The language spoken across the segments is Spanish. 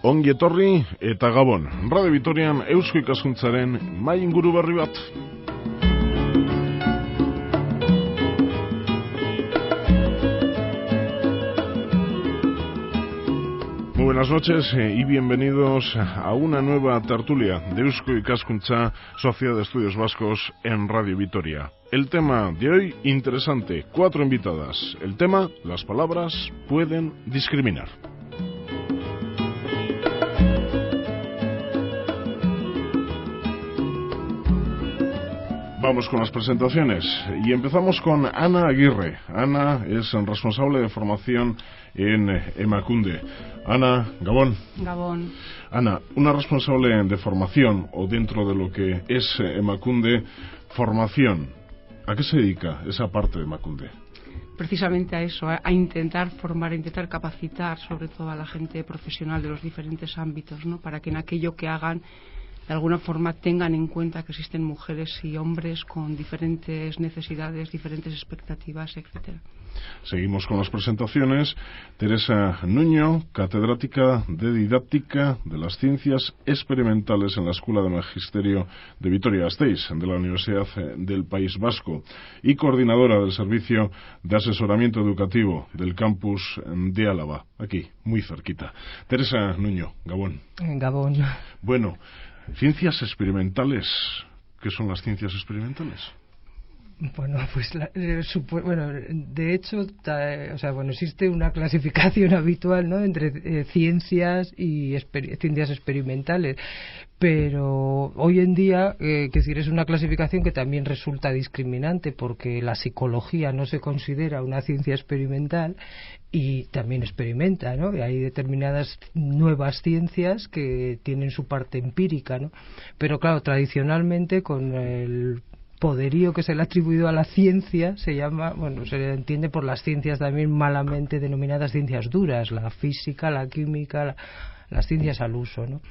Ongi etorri eta Gabon. Radio Vitorian Eusko Ikaskuntzaren mai inguru berri bat. Muy buenas noches y bienvenidos a una nueva tertulia de Eusko Ikaskuntza, Sociedad de Estudios Vascos en Radio Vitoria. El tema de hoy, interesante, 4 invitadas. El tema, las palabras pueden discriminar. Vamos con las presentaciones y empezamos con Ana Aguirre. Ana es responsable de formación en Emakunde. Ana, Gabón. Gabón. Ana, una responsable de formación o dentro de lo que es Emakunde, formación. ¿A qué se dedica esa parte de Emakunde? Precisamente a eso, a intentar formar, a intentar capacitar sobre todo a la gente profesional de los diferentes ámbitos, ¿no? Para que en aquello que hagan de alguna forma tengan en cuenta que existen mujeres y hombres con diferentes necesidades, diferentes expectativas, etcétera. Seguimos con las presentaciones. Teresa Nuño, catedrática de Didáctica de las Ciencias Experimentales en la Escuela de Magisterio de Vitoria-Gasteiz, de la Universidad del País Vasco, y coordinadora del Servicio de Asesoramiento Educativo del Campus de Álava, aquí, muy cerquita. Teresa Nuño, Gabón. Gabón. Bueno, ciencias experimentales. ¿Qué son las ciencias experimentales? Bueno, pues de hecho, existe una clasificación habitual, ¿no?, entre ciencias y ciencias experimentales, pero hoy en día, es una clasificación que también resulta discriminante porque la psicología no se considera una ciencia experimental y también experimenta, ¿no? Y hay determinadas nuevas ciencias que tienen su parte empírica, ¿no? Pero claro, tradicionalmente con el poderío que se le ha atribuido a la ciencia se le entiende por las ciencias también malamente denominadas ciencias duras, la física, la química, las ciencias al uso, ¿no?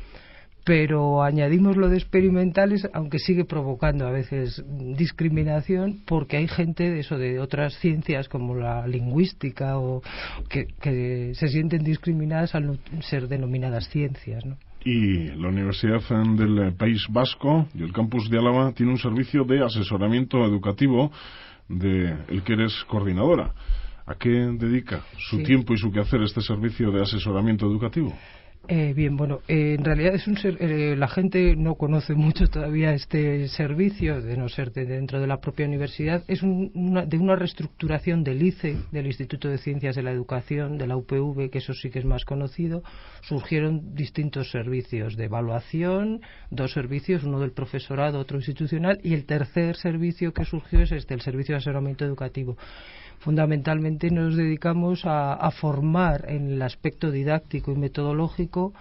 Pero añadimos lo de experimentales, aunque sigue provocando a veces discriminación, porque hay gente de otras ciencias como la lingüística o que se sienten discriminadas al no ser denominadas ciencias, ¿no? Y la Universidad del País Vasco y el Campus de Álava tiene un servicio de asesoramiento educativo del que eres coordinadora. ¿A qué dedica su tiempo y su quehacer este servicio de asesoramiento educativo? En realidad la gente no conoce mucho todavía este servicio, de no ser dentro de la propia universidad. Es de una reestructuración del ICE, del Instituto de Ciencias de la Educación, de la UPV, que eso sí que es más conocido. Surgieron distintos servicios de evaluación, 2 servicios, uno del profesorado, otro institucional, y el tercer servicio que surgió es el servicio de asesoramiento educativo. Fundamentalmente nos dedicamos a formar en el aspecto didáctico y metodológico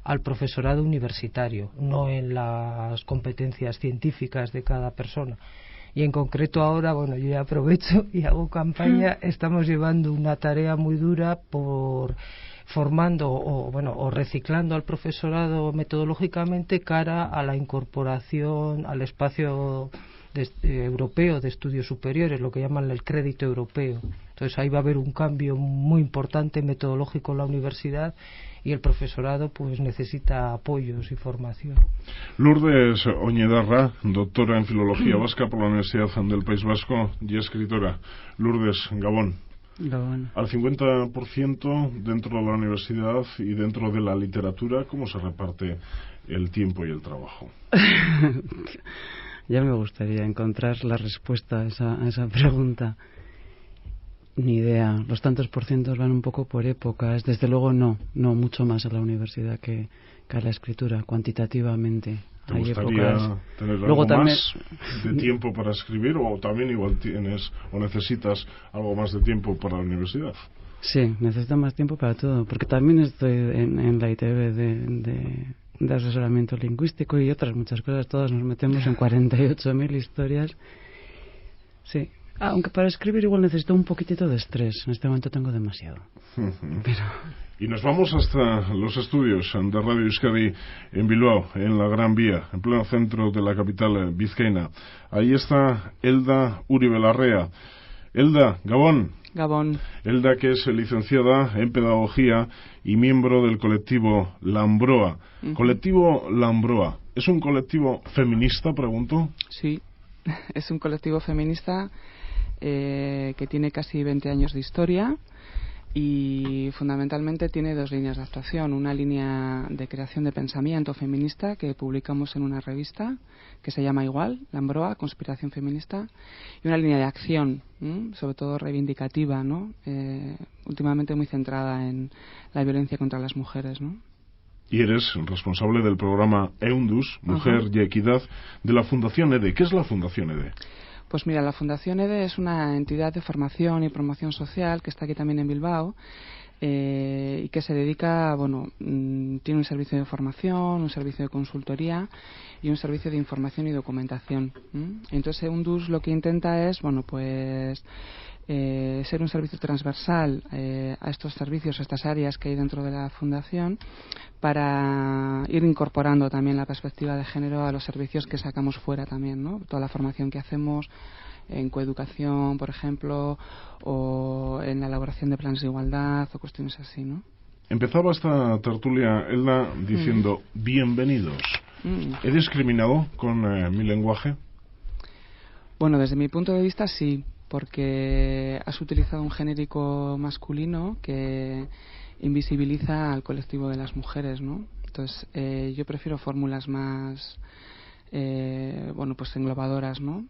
al profesorado universitario, no en las competencias científicas de cada persona. Y en concreto ahora, yo ya aprovecho y hago campaña, estamos llevando una tarea muy dura por formando o reciclando al profesorado metodológicamente cara a la incorporación al espacio europeo de estudios superiores, lo que llaman el crédito europeo. Entonces ahí va a haber un cambio muy importante metodológico en la universidad y el profesorado pues necesita apoyos y formación. Lourdes Oñedarra, doctora en Filología Vasca por la Universidad del País Vasco y escritora. Lourdes, Gabón. Gabón. Al 50% dentro de la universidad y dentro de la literatura, ¿cómo se reparte el tiempo y el trabajo? Ya me gustaría encontrar la respuesta a esa pregunta. Ni idea. Los tantos porcientos van un poco por épocas. Desde luego no mucho más a la universidad que a la escritura, cuantitativamente. ¿Te gustaría tener algo más de tiempo para escribir o también igual tienes o necesitas algo más de tiempo para la universidad? Sí, necesito más tiempo para todo, porque también estoy en la ITV de asesoramiento lingüístico y otras muchas cosas. Todos nos metemos en 48.000 historias. Sí, aunque para escribir igual necesito un poquitito de estrés. En este momento tengo demasiado. Y nos vamos hasta los estudios de Radio Euskadi en Bilbao, en la Gran Vía, en pleno centro de la capital vizcaína. Ahí está Elda Uribe Larrea. Elda, Gabón. Gabón. Elda, que es licenciada en Pedagogía y miembro del colectivo Lambroa. Colectivo Lambroa, ¿es un colectivo feminista, pregunto? Sí, es un colectivo feminista que tiene casi 20 años de historia y fundamentalmente tiene 2 líneas de actuación. Una línea de creación de pensamiento feminista que publicamos en una revista que se llama igual, Lambroa, Conspiración Feminista, y una línea de acción, sobre todo reivindicativa, ¿no? Últimamente muy centrada en la violencia contra las mujeres, ¿no? Y eres responsable del programa EUNDUS, Mujer y Equidad, de la Fundación EDE. ¿Qué es la Fundación EDE? Pues mira, la Fundación EDE es una entidad de formación y promoción social que está aquí también en Bilbao y que se dedica, tiene un servicio de formación, un servicio de consultoría y un servicio de información y documentación. Entonces EUNDUS lo que intenta es, ser un servicio transversal a estos servicios, a estas áreas que hay dentro de la Fundación, para ir incorporando también la perspectiva de género a los servicios que sacamos fuera también, ¿no? Toda la formación que hacemos en coeducación, por ejemplo, o en la elaboración de planes de igualdad o cuestiones así, ¿no? Empezaba esta tertulia, Elda, diciendo bienvenidos. ¿He discriminado con mi lenguaje? Bueno, desde mi punto de vista sí, porque has utilizado un genérico masculino que invisibiliza al colectivo de las mujeres, ¿no? Entonces, yo prefiero fórmulas más, englobadoras, ¿no?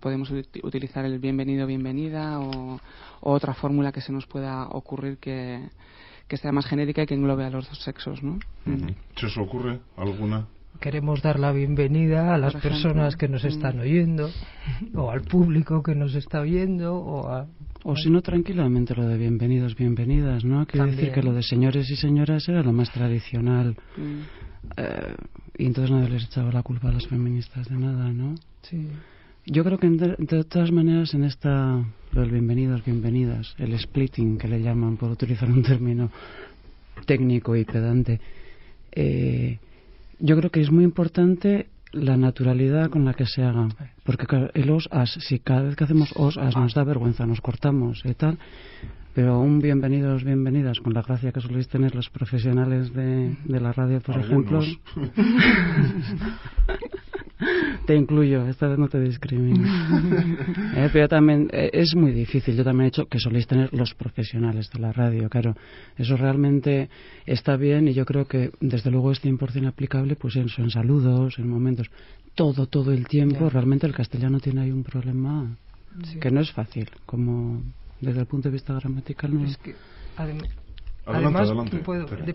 Podemos utilizar el bienvenido, bienvenida o otra fórmula que se nos pueda ocurrir que sea más genérica y que englobe a los 2 sexos, ¿no? ¿Se os ocurre alguna? Queremos dar la bienvenida a las personas que nos están oyendo, o al público que nos está oyendo, o si no, tranquilamente lo de bienvenidos, bienvenidas, ¿no? Quiero decir que lo de señores y señoras era lo más tradicional. Y entonces nadie les echaba la culpa a las feministas de nada, ¿no? Sí. Yo creo que de todas maneras en lo del bienvenidos, bienvenidas, el splitting que le llaman, por utilizar un término técnico y pedante, yo creo que es muy importante la naturalidad con la que se haga, porque el os-as, si cada vez que hacemos os-as nos da vergüenza, nos cortamos y tal, pero un bienvenidos, bienvenidas, con la gracia que soléis tener los profesionales de la radio, por ejemplo. Te incluyo, esta vez no te discrimino. Pero también es muy difícil. Yo también he hecho que soléis tener los profesionales de la radio, claro. Eso realmente está bien y yo creo que desde luego es 100% aplicable pues en saludos, en momentos. Todo el tiempo. Realmente el castellano tiene ahí un problema que no es fácil, como desde el punto de vista gramatical. No es que Además,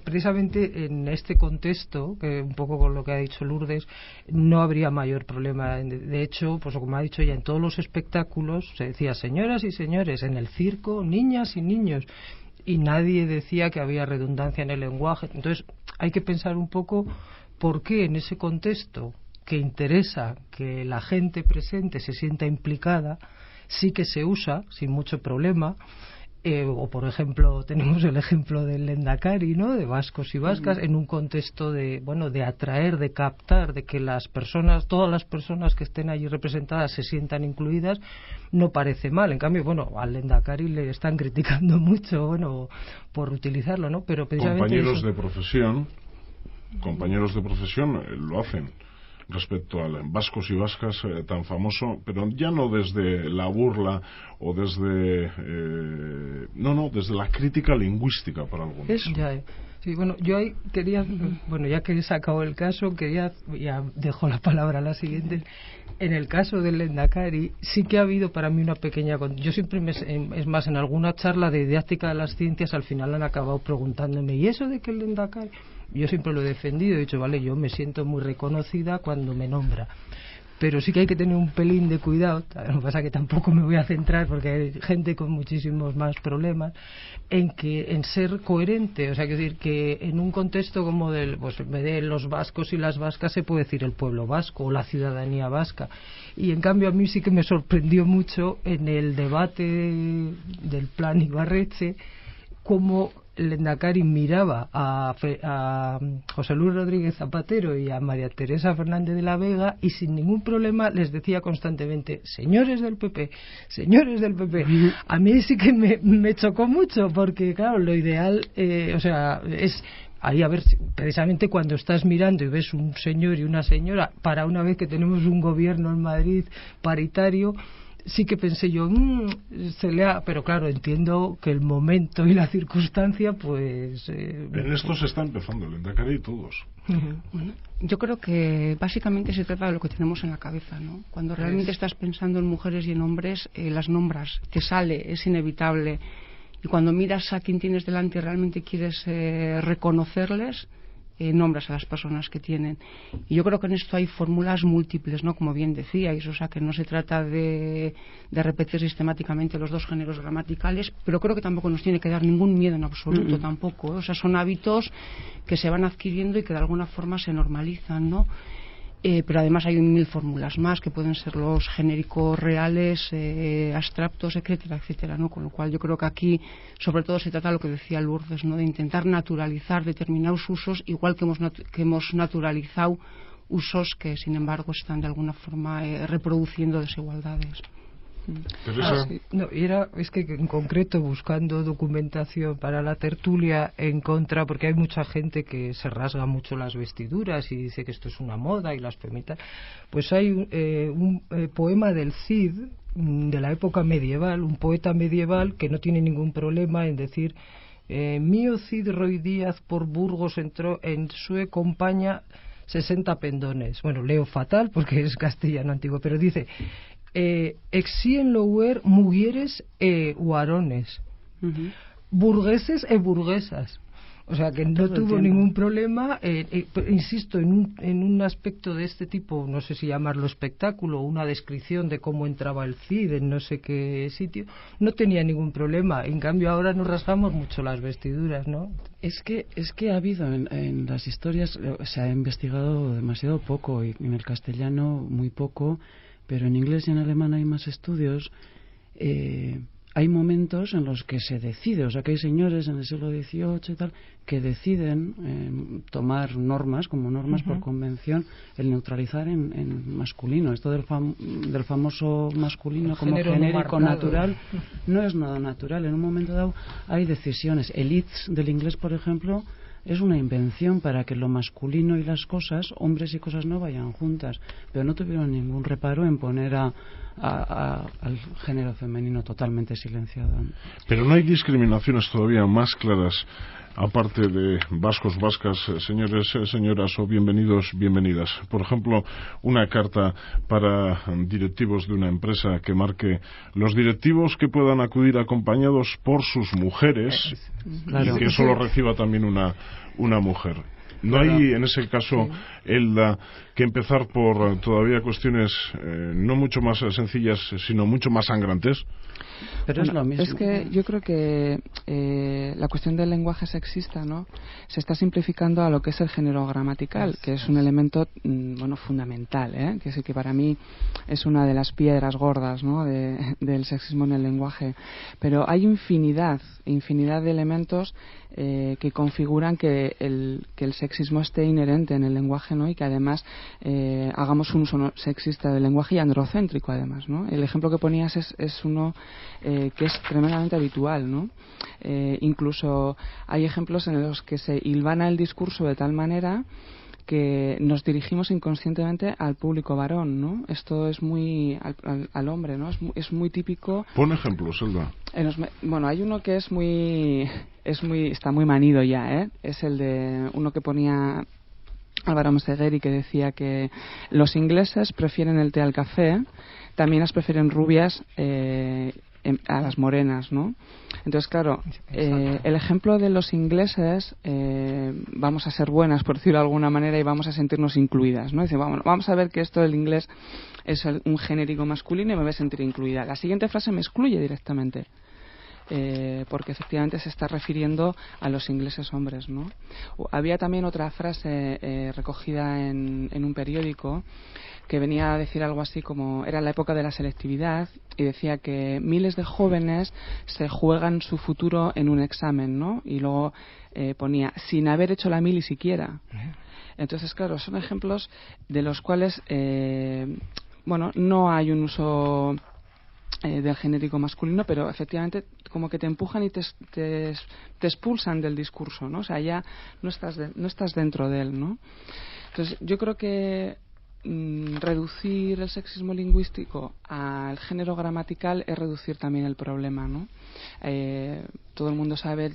precisamente en este contexto, que un poco con lo que ha dicho Lourdes, no habría mayor problema. De hecho, pues como ha dicho ella, en todos los espectáculos se decía señoras y señores, en el circo, niñas y niños, y nadie decía que había redundancia en el lenguaje. Entonces, hay que pensar un poco por qué en ese contexto que interesa que la gente presente se sienta implicada, sí que se usa sin mucho problema. O por ejemplo tenemos el ejemplo del Lehendakari, ¿no? De vascos y vascas, en un contexto de atraer, de captar, de que las personas, todas las personas que estén allí representadas se sientan incluidas, no parece mal. En cambio, al Lehendakari le están criticando mucho, por utilizarlo, ¿no? Pero compañeros de profesión lo hacen respecto al vascos y vascas tan famoso, pero ya no desde la burla o desde desde la crítica lingüística para algunos. Sí, yo ahí quería, ya que he sacado el caso, ya dejo la palabra a la siguiente. En el caso del Lehendakari sí que ha habido para mí una pequeña... Yo siempre, es más, en alguna charla de didáctica de las ciencias al final han acabado preguntándome, ¿y eso de que el Lehendakari? Yo siempre lo he defendido, he dicho, yo me siento muy reconocida cuando me nombra. Pero sí que hay que tener un pelín de cuidado, lo que pasa es que tampoco me voy a centrar porque hay gente con muchísimos más problemas, en ser coherente. O sea, quiero decir que en un contexto como en vez de los vascos y las vascas se puede decir el pueblo vasco o la ciudadanía vasca. Y en cambio a mí sí que me sorprendió mucho en el debate del plan Ibarretxe cómo el Lehendakari miraba a José Luis Rodríguez Zapatero y a María Teresa Fernández de la Vega y sin ningún problema les decía constantemente: señores del PP, señores del PP. A mí sí que me chocó mucho, porque claro, lo ideal, es ahí, a ver, precisamente cuando estás mirando y ves un señor y una señora, para una vez que tenemos un gobierno en Madrid paritario, sí que pensé yo, pero claro, entiendo que el momento y la circunstancia, pues... En esto se está empezando, el Lehendakari y todos. Bueno, yo creo que básicamente se trata de lo que tenemos en la cabeza, ¿no? Cuando realmente estás pensando en mujeres y en hombres, las nombras, te sale, es inevitable. Y cuando miras a quien tienes delante y realmente quieres reconocerles, nombras a las personas que tienen. Y yo creo que en esto hay fórmulas múltiples, ¿no? Como bien decíais, o sea, que no se trata de repetir sistemáticamente los dos géneros gramaticales, pero creo que tampoco nos tiene que dar ningún miedo en absoluto, tampoco, ¿eh? O sea, son hábitos que se van adquiriendo y que de alguna forma se normalizan, ¿no? Pero además hay 1000 fórmulas más que pueden ser los genéricos reales, abstractos, etcétera, etcétera, ¿no? Con lo cual yo creo que aquí sobre todo se trata de lo que decía Lourdes, ¿no? De intentar naturalizar determinados usos, igual que hemos naturalizado usos que sin embargo están de alguna forma reproduciendo desigualdades. Es que en concreto, buscando documentación para la tertulia en contra, porque hay mucha gente que se rasga mucho las vestiduras y dice que esto es una moda y las femitas, pues hay un poema del Cid de la época medieval, un poeta medieval que no tiene ningún problema en decir: mío Cid Roy Díaz por Burgos entró en sue compañía 60 pendones. Bueno, leo fatal porque es castellano antiguo, pero dice: exien louer mujeres varones, burgueses e burguesas. O sea, que no tuvo ningún problema, insisto, en un aspecto de este tipo, no sé si llamarlo espectáculo, una descripción de cómo entraba el Cid en no sé qué sitio, no tenía ningún problema. En cambio ahora nos rasgamos mucho las vestiduras, ¿no? Es que ha habido en las historias, se ha investigado demasiado poco, y en el castellano muy poco, pero en inglés y en alemán hay más estudios. Hay momentos en los que se decide, o sea, que hay señores en el siglo XVIII y tal que deciden tomar normas, como normas por convención, el neutralizar en masculino. Esto del famoso masculino como genérico natural no es nada natural. En un momento dado hay decisiones. El it's del inglés, por ejemplo, es una invención para que lo masculino y las cosas, hombres y cosas, no vayan juntas, pero no tuvieron ningún reparo en poner al género femenino totalmente silenciado. Pero no hay discriminaciones todavía más claras, aparte de vascos, vascas, señores, señoras o bienvenidos, bienvenidas. Por ejemplo, una carta para directivos de una empresa que marque los directivos que puedan acudir acompañados por sus mujeres, claro, y que eso lo reciba también una mujer. ¿No hay en ese caso, Elda, que empezar por todavía cuestiones no mucho más sencillas, sino mucho más sangrantes? Pero es lo mismo. Es que yo creo que la cuestión del lenguaje sexista, ¿no?, se está simplificando a lo que es el género gramatical, que es un elemento fundamental, que sí, que para mí es una de las piedras gordas, ¿no?, del sexismo en el lenguaje. Pero hay infinidad de elementos que configuran que el sexismo esté inherente en el lenguaje, ¿no?, y que además hagamos un uso sexista del lenguaje y androcéntrico, además, ¿no? El ejemplo que ponías es uno que es tremendamente habitual, ¿no? Incluso hay ejemplos en los que se hilvana el discurso de tal manera que nos dirigimos inconscientemente al público varón, ¿no? Esto es muy al hombre, ¿no? Es muy típico. Pon ejemplos, Elda. Bueno, hay uno que está muy manido ya, ¿eh? Es el de uno que ponía Álvaro Meseguer y que decía que los ingleses prefieren el té al café, también las prefieren rubias a las morenas, ¿no? Entonces, claro, el ejemplo de los ingleses, vamos a ser buenas, por decirlo de alguna manera, y vamos a sentirnos incluidas, ¿no? Dice, vamos a ver que esto del inglés es un genérico masculino y me voy a sentir incluida. La siguiente frase me excluye directamente, porque efectivamente se está refiriendo a los ingleses hombres, ¿no? Había también otra frase recogida en un periódico que venía a decir algo así como era la época de la selectividad y decía que miles de jóvenes se juegan su futuro en un examen, ¿no? Y luego ponía sin haber hecho la mili siquiera. Entonces, claro, son ejemplos de los cuales no hay un uso del genérico masculino, pero efectivamente como que te empujan y te expulsan del discurso, ¿no? O sea, ya no estás dentro de él, ¿no? Entonces, yo creo que reducir el sexismo lingüístico al género gramatical es reducir también el problema, ¿no? Todo el mundo sabe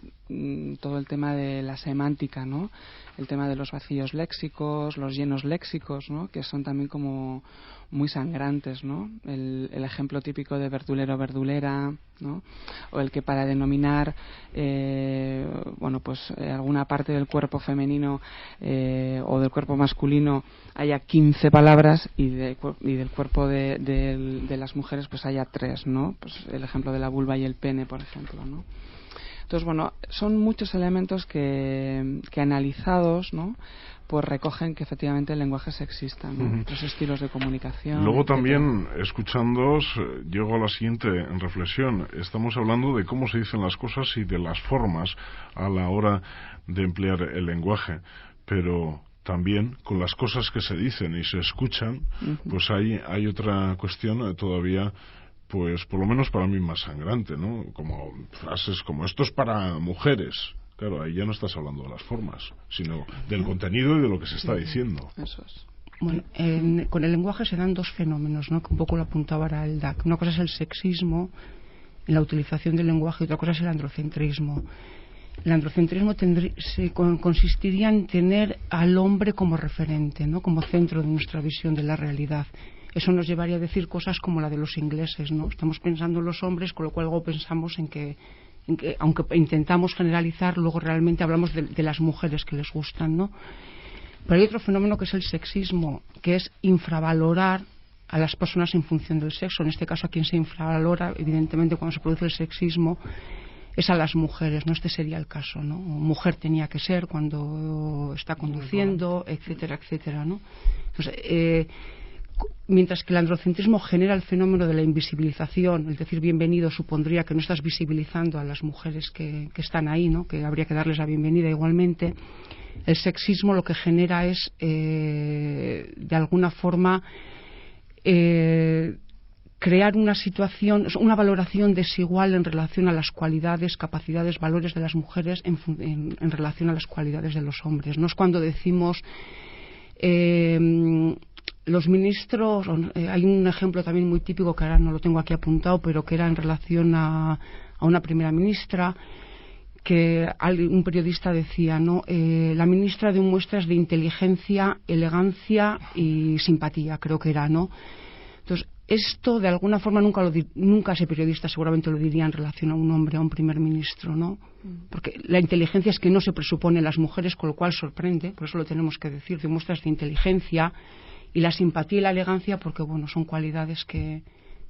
todo el tema de la semántica, ¿no? El tema de los vacíos léxicos, los llenos léxicos, ¿no? Que son también como muy sangrantes, ¿no? El ejemplo típico de verdulero, verdulera, ¿no? O el que para denominar alguna parte del cuerpo femenino o del cuerpo masculino haya 15 palabras y del cuerpo de las mujeres pues haya 3, ¿no? Pues el ejemplo de la vulva y el pene, por ejemplo, ¿no? Entonces, son muchos elementos que analizados, ¿no? Pues recogen que efectivamente el lenguaje es sexista, ¿no? Los estilos de comunicación. Luego también, escuchándoos, llego a la siguiente reflexión. Estamos hablando de cómo se dicen las cosas y de las formas a la hora de emplear el lenguaje, pero también con las cosas que se dicen y se escuchan, pues hay otra cuestión todavía, pues por lo menos para mí más sangrante, ¿no? Como frases como esto es para mujeres. Claro, ahí ya no estás hablando de las formas, sino del contenido y de lo que se está diciendo. Eso es. Bueno, con el lenguaje se dan 2 fenómenos, ¿no? Que un poco lo apuntaba ahora el DAC. Una cosa es el sexismo en la utilización del lenguaje y otra cosa es el androcentrismo. El androcentrismo consistiría en tener al hombre como referente, ¿no? Como centro de nuestra visión de la realidad. Eso nos llevaría a decir cosas como la de los ingleses, ¿no? Estamos pensando en los hombres, con lo cual luego pensamos en que aunque intentamos generalizar, luego realmente hablamos de las mujeres que les gustan, ¿no? Pero hay otro fenómeno que es el sexismo, que es infravalorar a las personas en función del sexo. En este caso, a quien se infravalora, evidentemente, cuando se produce el sexismo, es a las mujeres, ¿no? Este sería el caso, ¿no? Mujer tenía que ser cuando está conduciendo, etcétera, etcétera, ¿no? Entonces, mientras que el androcentrismo genera el fenómeno de la invisibilización, es decir, bienvenido supondría que no estás visibilizando a las mujeres que están ahí, ¿no? Que habría que darles la bienvenida igualmente. El sexismo lo que genera es, de alguna forma, crear una situación, una valoración desigual en relación a las cualidades, capacidades, valores de las mujeres en relación a las cualidades de los hombres. No es cuando decimos los ministros, hay un ejemplo también muy típico que ahora no lo tengo aquí apuntado, pero que era en relación a una primera ministra, que un periodista decía, ¿no? La ministra dio muestras de inteligencia, elegancia y simpatía, creo que era, ¿no? Entonces, esto de alguna forma nunca ese periodista seguramente lo diría en relación a un hombre, a un primer ministro, ¿no? Porque la inteligencia es que no se presupone en las mujeres, con lo cual sorprende, por eso lo tenemos que decir, de muestras de inteligencia, y la simpatía y la elegancia porque son cualidades que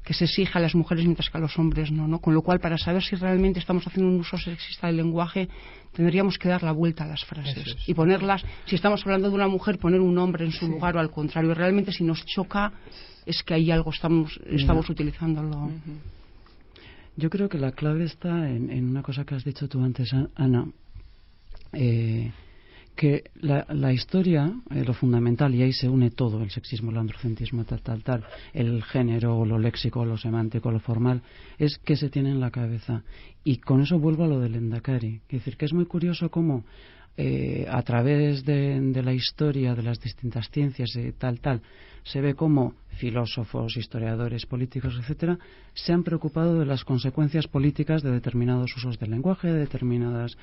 se exige a las mujeres mientras que a los hombres no. Con lo cual, para saber si realmente estamos haciendo un uso sexista del lenguaje, tendríamos que dar la vuelta a las frases y ponerlas, si estamos hablando de una mujer, poner un hombre en su lugar o al contrario. Realmente, si nos choca, es que ahí algo estamos utilizándolo. Yo creo que la clave está en una cosa que has dicho tú antes, Ana, que la historia, lo fundamental, y ahí se une todo, el sexismo, el androcentrismo, tal, el género, lo léxico, lo semántico, lo formal, es que se tiene en la cabeza. Y con eso vuelvo a lo del Lehendakari. Es decir, que es muy curioso cómo a través de la historia, de las distintas ciencias, se ve cómo filósofos, historiadores, políticos, etcétera, se han preocupado de las consecuencias políticas de determinados usos del lenguaje, de determinadas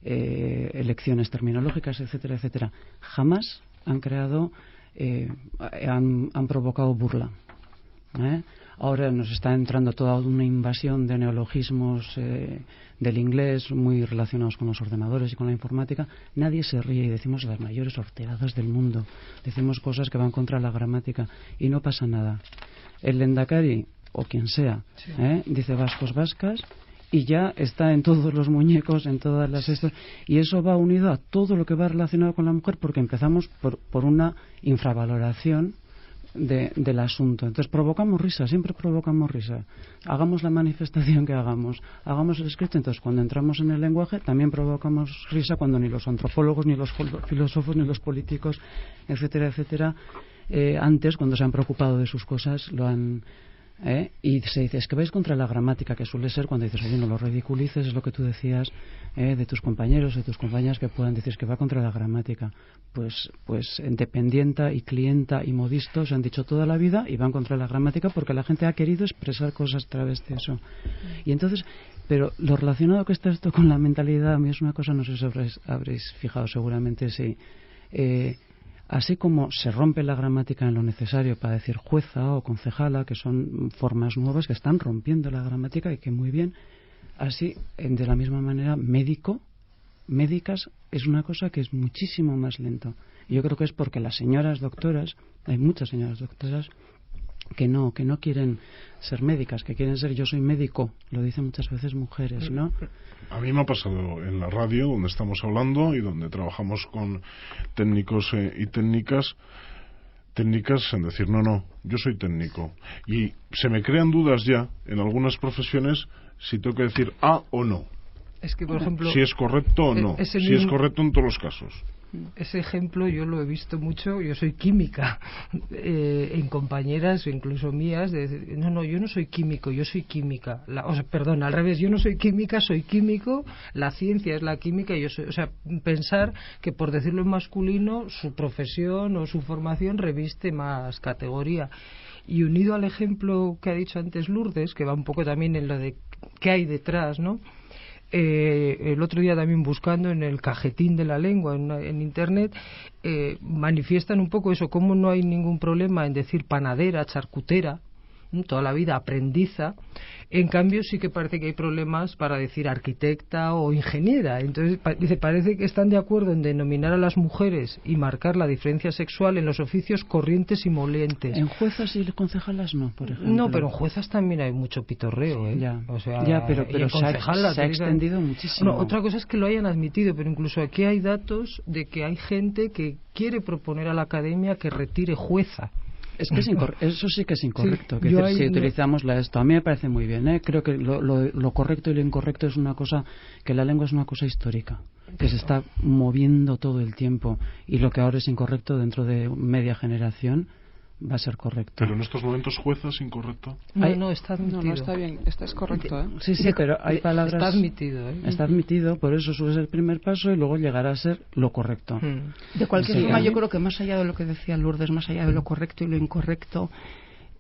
elecciones terminológicas, etcétera, etcétera. Jamás han creado, han provocado burla. Ahora nos está entrando toda una invasión de neologismos del inglés muy relacionados con los ordenadores y con la informática. Nadie se ríe y decimos las mayores horteradas del mundo. Decimos cosas que van contra la gramática y no pasa nada. El Lehendakari, o quien sea, dice vascos, vascas, y ya está en todos los muñecos, en todas las y eso va unido a todo lo que va relacionado con la mujer, porque empezamos por una infravaloración del asunto. Entonces provocamos risa, siempre provocamos risa. Hagamos la manifestación que hagamos el escrito. Entonces cuando entramos en el lenguaje también provocamos risa cuando ni los antropólogos, ni los filósofos, ni los políticos, etcétera, etcétera, antes, cuando se han preocupado de sus cosas, lo han... y se dice, es que vais contra la gramática, que suele ser cuando dices, oye, no lo ridiculices, es lo que tú decías de tus compañeros, de tus compañeras que puedan decir que va contra la gramática. Pues Independienta y Clienta y Modisto se han dicho toda la vida y van contra la gramática porque la gente ha querido expresar cosas a través de eso. Y entonces, pero lo relacionado que está esto con la mentalidad, a mí es una cosa, no sé si habréis fijado seguramente, sí. Así como se rompe la gramática en lo necesario para decir jueza o concejala, que son formas nuevas que están rompiendo la gramática y que muy bien, así de la misma manera médicas es una cosa que es muchísimo más lento. Y yo creo que es porque las señoras doctoras, hay muchas señoras doctoras que no quieren ser médicas, que quieren ser yo soy médico, lo dicen muchas veces mujeres, ¿no? A mí me ha pasado en la radio, donde estamos hablando y donde trabajamos con técnicos y técnicas en decir, no, yo soy técnico. Y se me crean dudas ya, en algunas profesiones, si tengo que decir A o no. Es que, por ejemplo... Si es correcto o no. Si es correcto en todos los casos. Ese ejemplo yo lo he visto mucho. Yo soy química en compañeras o incluso mías de decir, no, yo no soy químico, yo soy química. Perdón, al revés, yo no soy química, soy químico, la ciencia es la química y yo soy, o sea, pensar que por decirlo en masculino su profesión o su formación reviste más categoría. Y unido al ejemplo que ha dicho antes Lourdes, que va un poco también en lo de qué hay detrás, ¿no? El otro día también buscando en el cajetín de la lengua en internet manifiestan un poco eso, cómo no hay ningún problema en decir panadera, charcutera, toda la vida aprendiza. En cambio sí que parece que hay problemas para decir arquitecta o ingeniera. Entonces parece que están de acuerdo en denominar a las mujeres y marcar la diferencia sexual en los oficios corrientes y molientes. En juezas y concejalas no, por ejemplo. No, pero en juezas también hay mucho pitorreo, ¿eh? Ya, o sea, pero se ha extendido muchísimo. No, otra cosa es que lo hayan admitido, pero incluso aquí hay datos de que hay gente que quiere proponer a la academia que retire jueza. Es que eso sí que es incorrecto. Sí, si utilizamos esto, a mí me parece muy bien. Creo que lo correcto y lo incorrecto es una cosa, que la lengua es una cosa histórica, que se está moviendo todo el tiempo, y lo que ahora es incorrecto dentro de media generación va a ser correcto. Pero en estos momentos jueza es incorrecto. No, está admitido. No, está bien, es correcto, ¿eh? Sí, pero hay palabras... Está admitido, ¿eh? Está admitido, por eso suele ser el primer paso y luego llegará a ser lo correcto. De cualquier forma, yo creo que más allá de lo que decía Lourdes, más allá de lo correcto y lo incorrecto,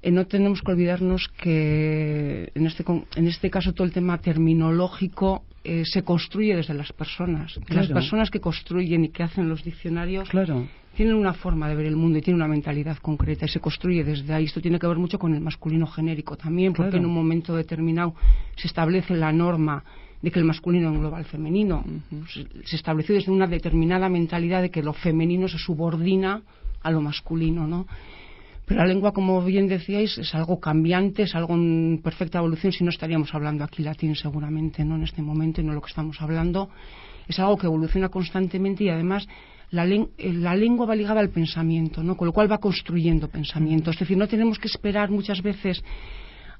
no tenemos que olvidarnos que en este caso todo el tema terminológico se construye desde las personas. Claro. Las personas que construyen y que hacen los diccionarios... Claro. Tienen una forma de ver el mundo y tienen una mentalidad concreta y se construye desde ahí. Esto tiene que ver mucho con el masculino genérico también, porque claro, en un momento determinado se establece la norma de que el masculino engloba al femenino. Se estableció desde una determinada mentalidad de que lo femenino se subordina a lo masculino, ¿no? Pero la lengua, como bien decíais, es algo cambiante, es algo en perfecta evolución. Si no, estaríamos hablando aquí latín seguramente, ¿no? En este momento, y no lo que estamos hablando. Es algo que evoluciona constantemente y además la lengua va ligada al pensamiento, ¿no? Con lo cual va construyendo pensamiento. Es decir, no tenemos que esperar muchas veces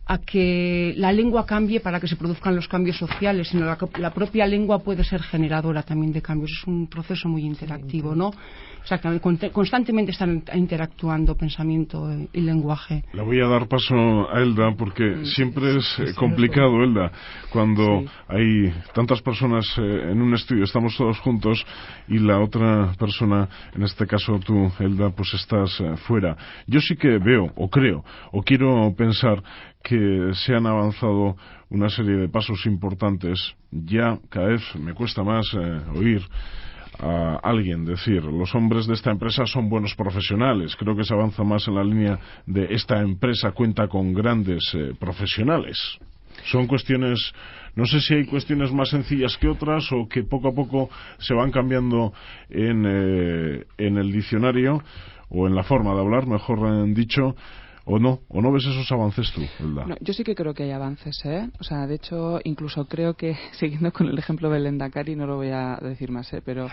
a que la lengua cambie para que se produzcan los cambios sociales, sino la propia lengua puede ser generadora también de cambios. Es un proceso muy interactivo, ¿no? Exactamente, constantemente están interactuando pensamiento y lenguaje. Le voy a dar paso a Elda porque siempre es complicado, Elda, cuando hay tantas personas en un estudio, estamos todos juntos y la otra persona, en este caso tú, Elda, pues estás fuera. Yo sí que veo, o creo, o quiero pensar que se han avanzado una serie de pasos importantes. Ya cada vez me cuesta más oír a alguien decir, los hombres de esta empresa son buenos profesionales. Creo que se avanza más en la línea de esta empresa cuenta con grandes profesionales. Son cuestiones, no sé si hay cuestiones más sencillas que otras o que poco a poco se van cambiando en el diccionario o en la forma de hablar, mejor dicho. ¿O no ves esos avances tú, Elda? No, yo sí que creo que hay avances, ¿eh? O sea, de hecho, incluso creo que, siguiendo con el ejemplo del Lehendakari, no lo voy a decir más, pero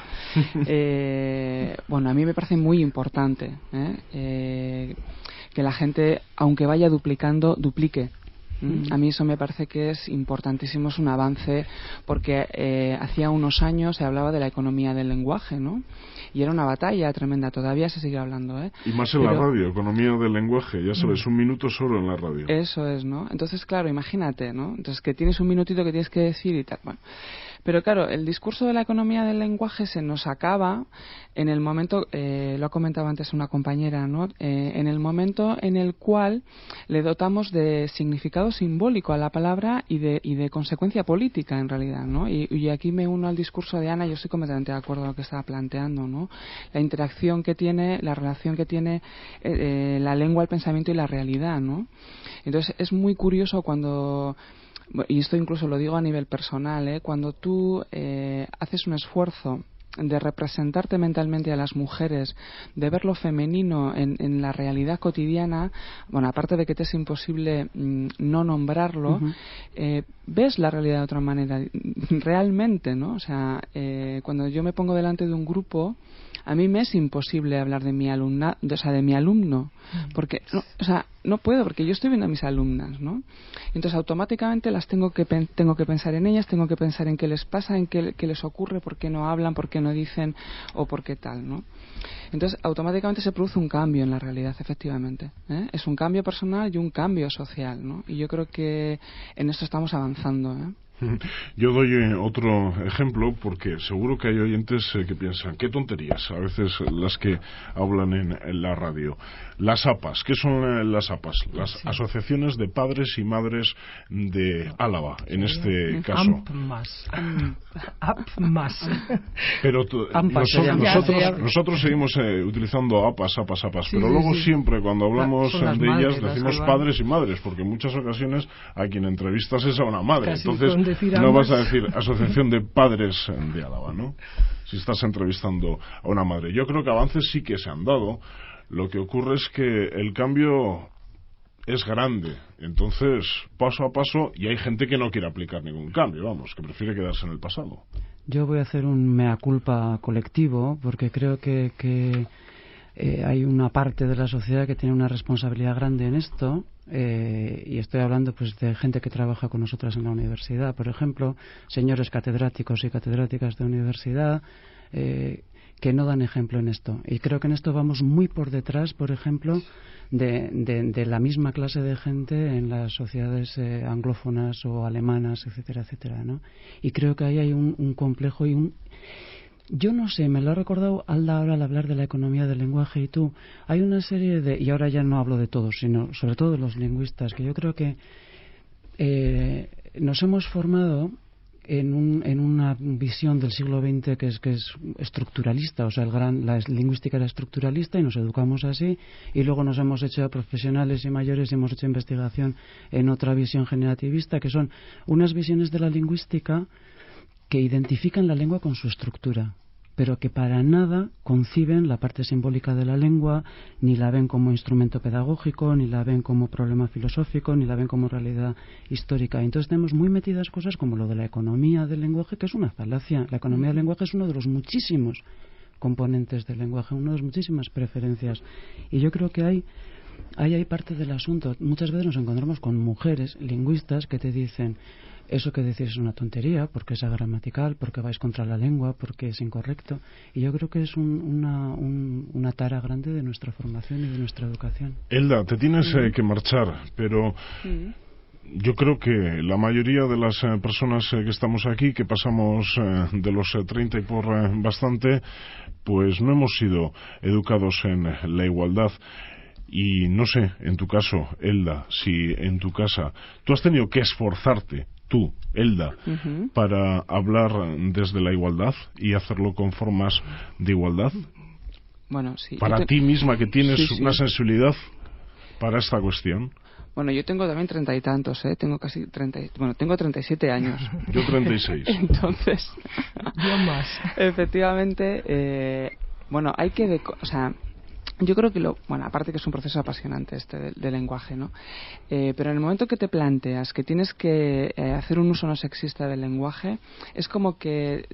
bueno, a mí me parece muy importante que que la gente, aunque vaya duplicando, duplique. A mí eso me parece que es importantísimo, es un avance, porque hacía unos años se hablaba de la economía del lenguaje, ¿no? Y era una batalla tremenda, todavía se sigue hablando, ¿eh? Y más en la radio, economía del lenguaje, ya sabes, un minuto solo en la radio. Eso es, ¿no? Entonces, claro, imagínate, ¿no? Entonces, que tienes un minutito que tienes que decir y tal, bueno. Pero claro, el discurso de la economía del lenguaje se nos acaba en el momento, lo ha comentado antes una compañera, ¿no? En el momento en el cual le dotamos de significado simbólico a la palabra y de consecuencia política, en realidad, ¿no? Y aquí me uno al discurso de Ana, yo estoy completamente de acuerdo con lo que estaba planteando, ¿no? La interacción que tiene, la relación que tiene la lengua, el pensamiento y la realidad, ¿no? Entonces, es muy curioso cuando... Y esto incluso lo digo a nivel personal, cuando tú haces un esfuerzo de representarte mentalmente a las mujeres, de ver lo femenino en la realidad cotidiana, bueno, aparte de que te es imposible no nombrarlo, ves la realidad de otra manera, realmente, ¿no? O sea, cuando yo me pongo delante de un grupo, a mí me es imposible hablar de mi alumna, o sea, de mi alumno, porque no puedo, porque yo estoy viendo a mis alumnas, ¿no? Entonces automáticamente las tengo que pensar en ellas, tengo que pensar en qué les pasa, en qué les ocurre, por qué no hablan, por qué no dicen o por qué tal, ¿no? Entonces automáticamente se produce un cambio en la realidad, efectivamente, ¿eh? Es un cambio personal y un cambio social, ¿no? Y yo creo que en esto estamos avanzando, ¿eh? Yo doy otro ejemplo porque seguro que hay oyentes que piensan, qué tonterías a veces las que hablan en la radio. Las APAs, ¿qué son las APAs? Las asociaciones de padres y madres de Álava, en este caso. APMAS. Pero nosotros seguimos utilizando APAs, pero luego siempre cuando hablamos de ellas decimos padres y madres, porque en muchas ocasiones a quien entrevistas es a una madre. Casi entonces no vas a decir asociación de padres de Álava, ¿no? Si estás entrevistando a una madre. Yo creo que avances sí que se han dado. Lo que ocurre es que el cambio es grande. Entonces, paso a paso, y hay gente que no quiere aplicar ningún cambio, vamos, que prefiere quedarse en el pasado. Yo voy a hacer un mea culpa colectivo, porque creo que hay una parte de la sociedad que tiene una responsabilidad grande en esto, y estoy hablando pues de gente que trabaja con nosotras en la universidad, por ejemplo, señores catedráticos y catedráticas de universidad, que no dan ejemplo en esto. Y creo que en esto vamos muy por detrás, por ejemplo, de la misma clase de gente en las sociedades anglófonas o alemanas, etcétera, etcétera, ¿no? Y creo que ahí hay un complejo y un... Yo no sé, me lo ha recordado Alda ahora al hablar de la economía del lenguaje y tú. Hay una serie de... Y ahora ya no hablo de todos, sino sobre todo de los lingüistas, que yo creo que nos hemos formado en una visión del siglo XX que es estructuralista, o sea, la lingüística era estructuralista y nos educamos así, y luego nos hemos hecho profesionales y mayores y hemos hecho investigación en otra visión generativista, que son unas visiones de la lingüística que identifican la lengua con su estructura, pero que para nada conciben la parte simbólica de la lengua, ni la ven como instrumento pedagógico, ni la ven como problema filosófico, ni la ven como realidad histórica. Entonces tenemos muy metidas cosas como lo de la economía del lenguaje, que es una falacia. La economía del lenguaje es uno de los muchísimos componentes del lenguaje, una de las muchísimas preferencias. Y yo creo que ahí hay parte del asunto. Muchas veces nos encontramos con mujeres lingüistas que te dicen: eso que decís es una tontería, porque es agramatical, porque vais contra la lengua, porque es incorrecto. Y yo creo que es una tara grande de nuestra formación y de nuestra educación. Elda, te tienes que marchar, pero yo creo que la mayoría de las personas que estamos aquí, que pasamos de los 30 y por bastante, pues no hemos sido educados en la igualdad. Y no sé, en tu caso, Elda, si en tu casa tú has tenido que esforzarte, tú, Elda, para hablar desde la igualdad y hacerlo con formas de igualdad. Bueno, sí. Para ti misma, que tienes una sensibilidad para esta cuestión. Bueno, yo tengo también 30 y tantos, tengo casi 37 años. Yo 36. Entonces, yo más. Efectivamente, bueno, hay que... yo creo que aparte que es un proceso apasionante este del lenguaje, ¿no? Pero en el momento que te planteas que tienes que hacer un uso no sexista del lenguaje, es como que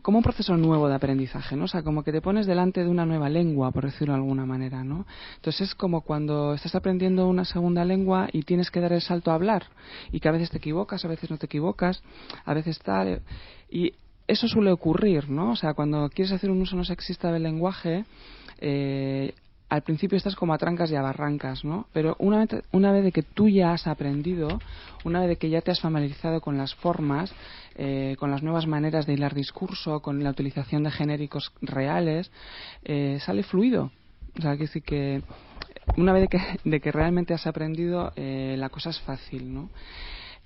como un proceso nuevo de aprendizaje, ¿no? O sea, como que te pones delante de una nueva lengua, por decirlo de alguna manera, ¿no? Entonces es como cuando estás aprendiendo una segunda lengua y tienes que dar el salto a hablar, y que a veces te equivocas, a veces no te equivocas, a veces tal, y eso suele ocurrir, ¿no? O sea, cuando quieres hacer un uso no sexista del lenguaje, al principio estás como a trancas y a barrancas, ¿no? Pero una vez de que tú ya has aprendido, una vez de que ya te has familiarizado con las formas, con las nuevas maneras de hilar discurso, con la utilización de genéricos reales, sale fluido. O sea, que sí que una vez de que realmente has aprendido, la cosa es fácil, ¿no?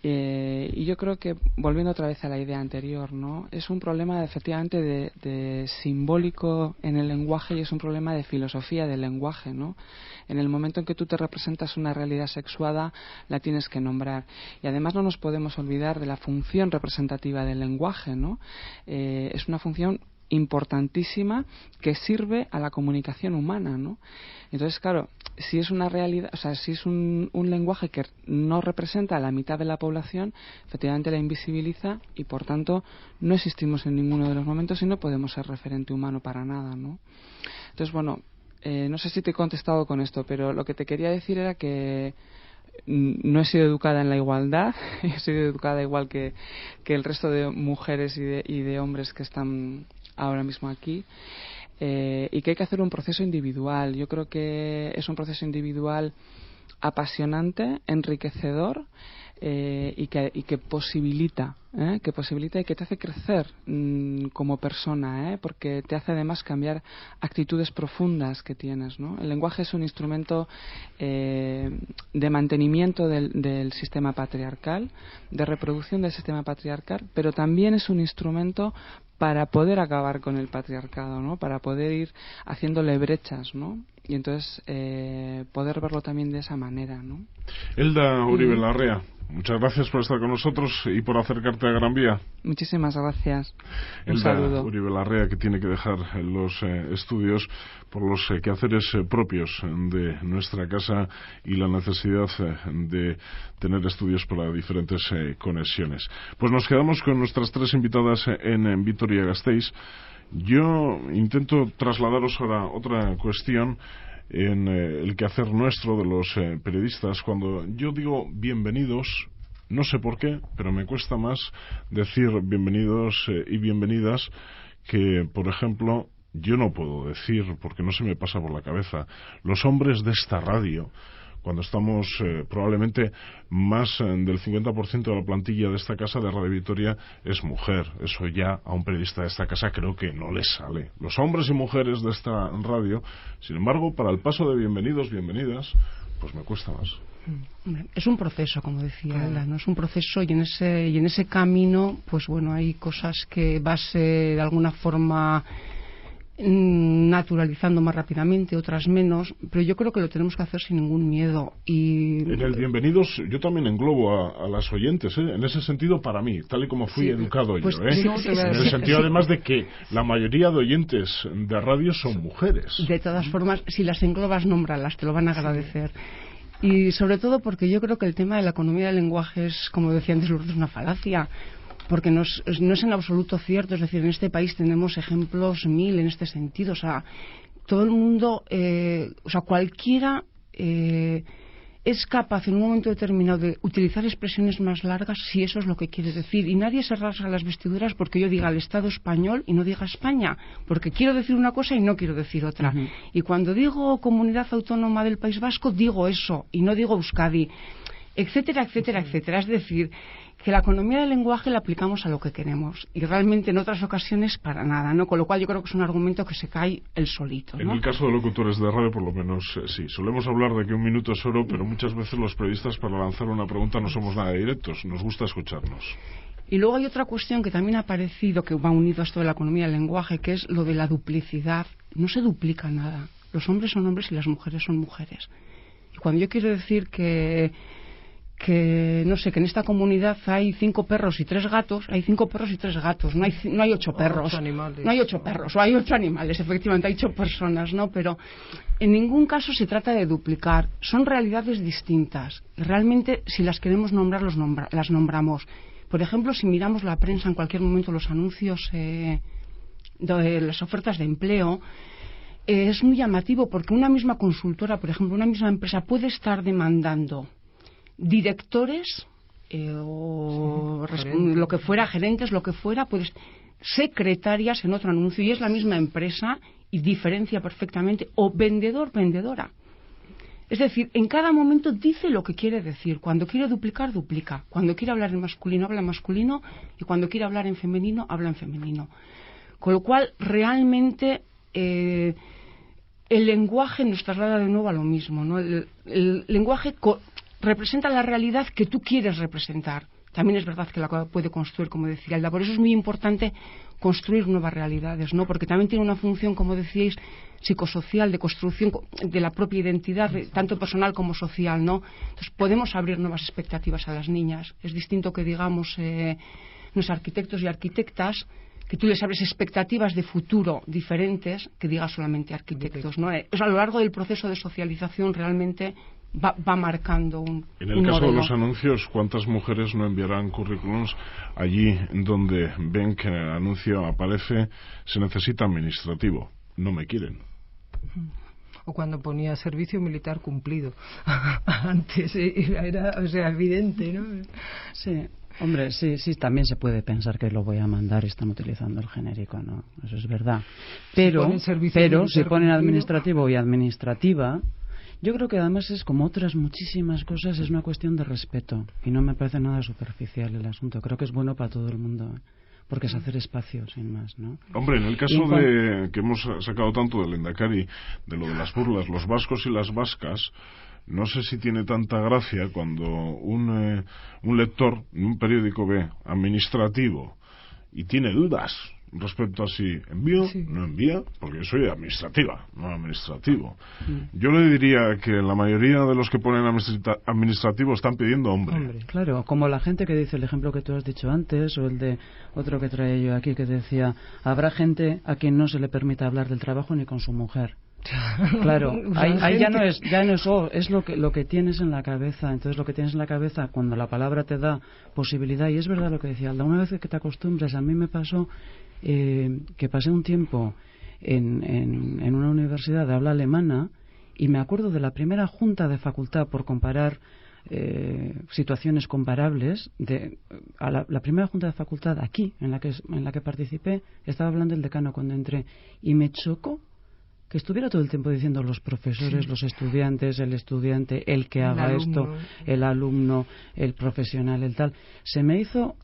Y yo creo que, volviendo otra vez a la idea anterior, ¿no? Es un problema efectivamente de simbólico en el lenguaje, y es un problema de filosofía del lenguaje, ¿no? En el momento en que tú te representas una realidad sexuada, la tienes que nombrar. Y además no nos podemos olvidar de la función representativa del lenguaje, ¿no? Es una función importantísima que sirve a la comunicación humana, ¿no? Entonces, claro, si es una realidad, o sea, si es un lenguaje que no representa a la mitad de la población, efectivamente la invisibiliza, y por tanto no existimos en ninguno de los momentos y no podemos ser referente humano para nada, ¿no? Entonces, bueno, no sé si te he contestado con esto, pero lo que te quería decir era que no he sido educada en la igualdad, he sido educada igual que el resto de mujeres y de hombres que están ahora mismo aquí, y que hay que hacer un proceso individual. Yo creo que es un proceso individual apasionante, enriquecedor, y que posibilita y que te hace crecer como persona, porque te hace además cambiar actitudes profundas que tienes, ¿no? El lenguaje es un instrumento de mantenimiento del sistema patriarcal, de reproducción del sistema patriarcal, pero también es un instrumento para poder acabar con el patriarcado, ¿no? Para poder ir haciéndole brechas, ¿no? Y entonces poder verlo también de esa manera, ¿no? Elda Uribe Larrea, muchas gracias por estar con nosotros y por acercarte a Gran Vía. Muchísimas gracias. Un Elda saludo. Uribe Larrea, que tiene que dejar los estudios por los quehaceres propios de nuestra casa y la necesidad de tener estudios para diferentes conexiones. Pues nos quedamos con nuestras tres invitadas en Vitoria-Gasteiz. Yo intento trasladaros ahora otra cuestión en el quehacer nuestro de los periodistas. Cuando yo digo bienvenidos, no sé por qué, pero me cuesta más decir bienvenidos y bienvenidas que, por ejemplo, yo no puedo decir, porque no se me pasa por la cabeza, los hombres de esta radio, cuando estamos probablemente más del 50% de la plantilla de esta casa de Radio Vitoria es mujer. Eso ya a un periodista de esta casa creo que no le sale. Los hombres y mujeres de esta radio, sin embargo, para el paso de bienvenidos, bienvenidas, pues me cuesta más. Es un proceso, como decía Elda, ¿no? Es un proceso, y en ese camino, pues bueno, hay cosas que vas de alguna forma naturalizando más rápidamente, otras menos, pero yo creo que lo tenemos que hacer sin ningún miedo. Y en el bienvenidos yo también englobo a las oyentes, en ese sentido, para mí, tal y como fui educado pues, yo, en el sentido además de que la mayoría de oyentes de radio son mujeres. De todas formas, si las englobas, nómbralas, te lo van a agradecer. Y sobre todo porque yo creo que el tema de la economía del lenguaje es, como decía antes Lourdes, una falacia, porque no es en absoluto cierto. Es decir, en este país tenemos ejemplos mil en este sentido. O sea, todo el mundo, cualquiera es capaz en un momento determinado de utilizar expresiones más largas si eso es lo que quiere decir. Y nadie se rasga las vestiduras porque yo diga el Estado español y no diga España, porque quiero decir una cosa y no quiero decir otra. Uh-huh. Y cuando digo Comunidad Autónoma del País Vasco, digo eso y no digo Euskadi, etcétera, etcétera, etcétera. Es decir, que la economía del lenguaje la aplicamos a lo que queremos y realmente en otras ocasiones para nada, ¿no? Con lo cual yo creo que es un argumento que se cae el solito, ¿no? En el caso de locutores de radio, por lo menos, sí. Solemos hablar de que un minuto es oro, pero muchas veces los periodistas, para lanzar una pregunta, no somos nada directos. Nos gusta escucharnos. Y luego hay otra cuestión que también ha aparecido, que va unido a esto de la economía del lenguaje, que es lo de la duplicidad. No se duplica nada. Los hombres son hombres y las mujeres son mujeres. Y cuando yo quiero decir que no sé, que en esta comunidad hay 5 perros y 3 gatos, hay 5 perros y 3 gatos, no hay 8 perros, no hay 8 perros, o hay 8 animales, efectivamente, hay 8 personas, ¿no? Pero en ningún caso se trata de duplicar, son realidades distintas. Realmente, si las queremos nombrar, las nombramos. Por ejemplo, si miramos la prensa en cualquier momento, los anuncios las ofertas de empleo, es muy llamativo porque una misma consultora, por ejemplo, una misma empresa puede estar demandando directores o lo que fuera, gerentes, lo que fuera, pues secretarias en otro anuncio, y es la misma empresa y diferencia perfectamente, o vendedor, vendedora. Es decir, en cada momento dice lo que quiere decir. Cuando quiere duplicar, duplica. Cuando quiere hablar en masculino, habla en masculino, y cuando quiere hablar en femenino, habla en femenino. Con lo cual, realmente el lenguaje nos traslada de nuevo a lo mismo, ¿no? El lenguaje representa la realidad que tú quieres representar. También es verdad que la puede construir, como decía Alda. Por eso es muy importante construir nuevas realidades, ¿no? Porque también tiene una función, como decíais, psicosocial, de construcción de la propia identidad, tanto personal como social, ¿no? Entonces podemos abrir nuevas expectativas a las niñas. Es distinto que digamos los arquitectos y arquitectas, que tú les abres expectativas de futuro diferentes, que digas solamente arquitectos, ¿no? O sea, a lo largo del proceso de socialización realmente va marcando un En el caso modelo. de los anuncios, ¿cuántas mujeres no enviarán currículums allí donde ven que en el anuncio aparece se necesita administrativo? No me quieren. O cuando ponía servicio militar cumplido. Antes era, o sea, evidente, ¿no? Sí. Hombre, sí, también se puede pensar que lo voy a mandar y están utilizando el genérico, ¿no? Eso es verdad. Pero si ponen administrativo y administrativa, yo creo que además es como otras muchísimas cosas, es una cuestión de respeto y no me parece nada superficial el asunto. Creo que es bueno para todo el mundo, porque es hacer espacio, sin más, ¿no? Hombre, en el caso de que hemos sacado tanto del Lehendakari, de lo de las burlas, los vascos y las vascas, no sé si tiene tanta gracia cuando un lector en un periódico ve administrativo y tiene dudas respecto a si envío, no envía, porque yo soy administrativa, no administrativo. Yo le diría que la mayoría de los que ponen administrativo están pidiendo hombre. Claro, como la gente que dice el ejemplo que tú has dicho antes, o el de otro que traía yo aquí que decía, habrá gente a quien no se le permita hablar del trabajo ni con su mujer. Claro, ahí ya no es es lo que tienes en la cabeza. Entonces lo que tienes en la cabeza cuando la palabra te da posibilidad, y es verdad lo que decía Alda, una vez que te acostumbras, a mí me pasó que pasé un tiempo en una universidad de habla alemana y me acuerdo de la primera junta de facultad por comparar situaciones comparables la primera junta de facultad aquí en la que participé, estaba hablando el decano cuando entré y me chocó que estuviera todo el tiempo diciendo los profesores, los estudiantes, el estudiante, el que haga esto, el alumno, el profesional, el tal. Se me hizo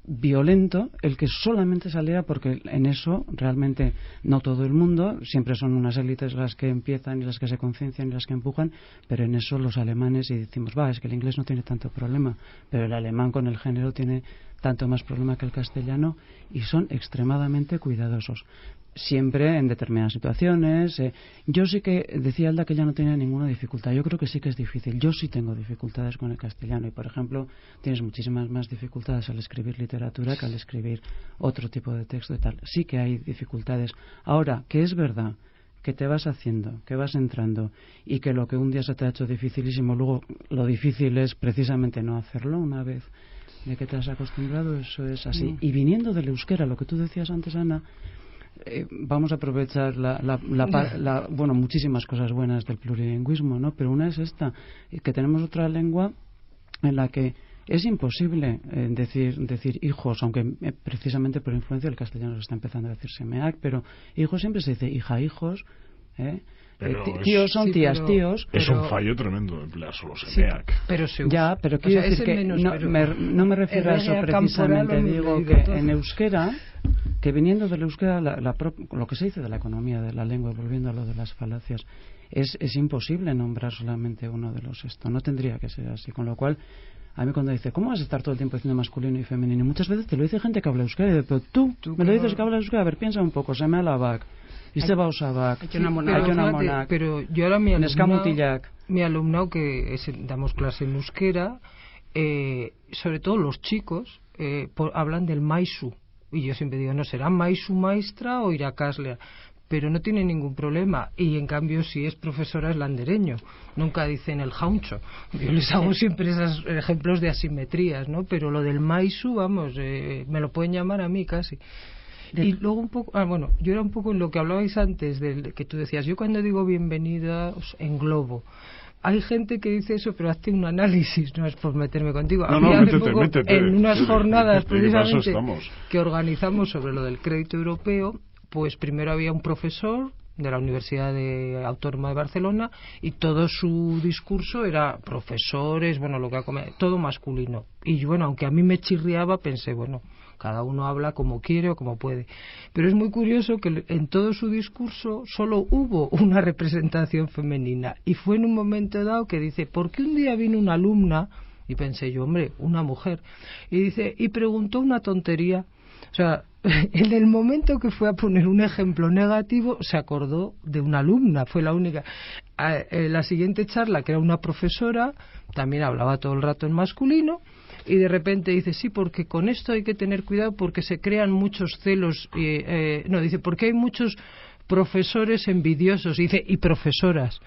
violento el que solamente saliera, porque en eso realmente no todo el mundo, siempre son unas élites las que empiezan y las que se conciencian y las que empujan, pero en eso los alemanes, y decimos, es que el inglés no tiene tanto problema, pero el alemán con el género tiene tanto más problema que el castellano, y son extremadamente cuidadosos. Siempre en determinadas situaciones. Yo sí que decía Alda que ya no tenía ninguna dificultad. Yo creo que sí que es difícil. Yo sí tengo dificultades con el castellano y, por ejemplo, tienes muchísimas más dificultades al escribir literatura que al escribir otro tipo de texto y tal. Sí que hay dificultades. Ahora, que es verdad que te vas haciendo, que vas entrando y que lo que un día se te ha hecho dificilísimo, luego lo difícil es precisamente no hacerlo una vez de que te has acostumbrado, eso es así. Y viniendo del euskera, lo que tú decías antes, Ana, vamos a aprovechar bueno, muchísimas cosas buenas del plurilingüismo, ¿no? Pero una es esta, que tenemos otra lengua en la que es imposible decir hijos, aunque precisamente por influencia del castellano se está empezando a decir semeac, pero hijos siempre se dice hija, hijos, tíos son tías, tíos. Es un fallo tremendo emplear solo semeac. Pero pero quiero decir que no me refiero a eso precisamente. Digo que en euskera, que viniendo del euskera, lo que se dice de la economía de la lengua, volviendo a lo de las falacias, es imposible nombrar solamente uno de los esto. No tendría que ser así. Con lo cual, a mí cuando dice, ¿cómo vas a estar todo el tiempo diciendo masculino y femenino? Muchas veces te lo dice gente que habla euskera, y dice, pero tú me lo dices que habla euskera, a ver, piensa un poco, se me alabak. Y se va a usar pero yo ahora mi alumnado que damos clase en euskera, sobre todo los chicos hablan del maisu, y yo siempre digo, no será maisu maestra o irakasle, pero no tiene ningún problema, y en cambio si es profesora es landereño, nunca dicen el jauncho. Yo les hago siempre esos ejemplos de asimetrías, ¿no? Pero lo del maisu, vamos, me lo pueden llamar a mí casi. Y luego un poco, yo era un poco en lo que hablabais antes, que tú decías, yo cuando digo bienvenidos englobo. Hay gente que dice eso, pero hazte un análisis, no es por meterme contigo. Métete. En unas jornadas precisamente que organizamos sobre lo del crédito europeo, pues primero había un profesor de la Universidad Autónoma de Barcelona y todo su discurso era profesores, todo masculino. Y bueno, aunque a mí me chirriaba, pensé, cada uno habla como quiere o como puede. Pero es muy curioso que en todo su discurso solo hubo una representación femenina. Y fue en un momento dado que dice, ¿por qué un día vino una alumna? Y pensé yo, hombre, una mujer. Y dice, y preguntó una tontería. O sea, en el momento que fue a poner un ejemplo negativo, se acordó de una alumna, fue la única. La siguiente charla, que era una profesora, también hablaba todo el rato en masculino, y de repente dice, sí, porque con esto hay que tener cuidado porque se crean muchos celos. Dice, porque hay muchos profesores envidiosos, dice, y profesoras.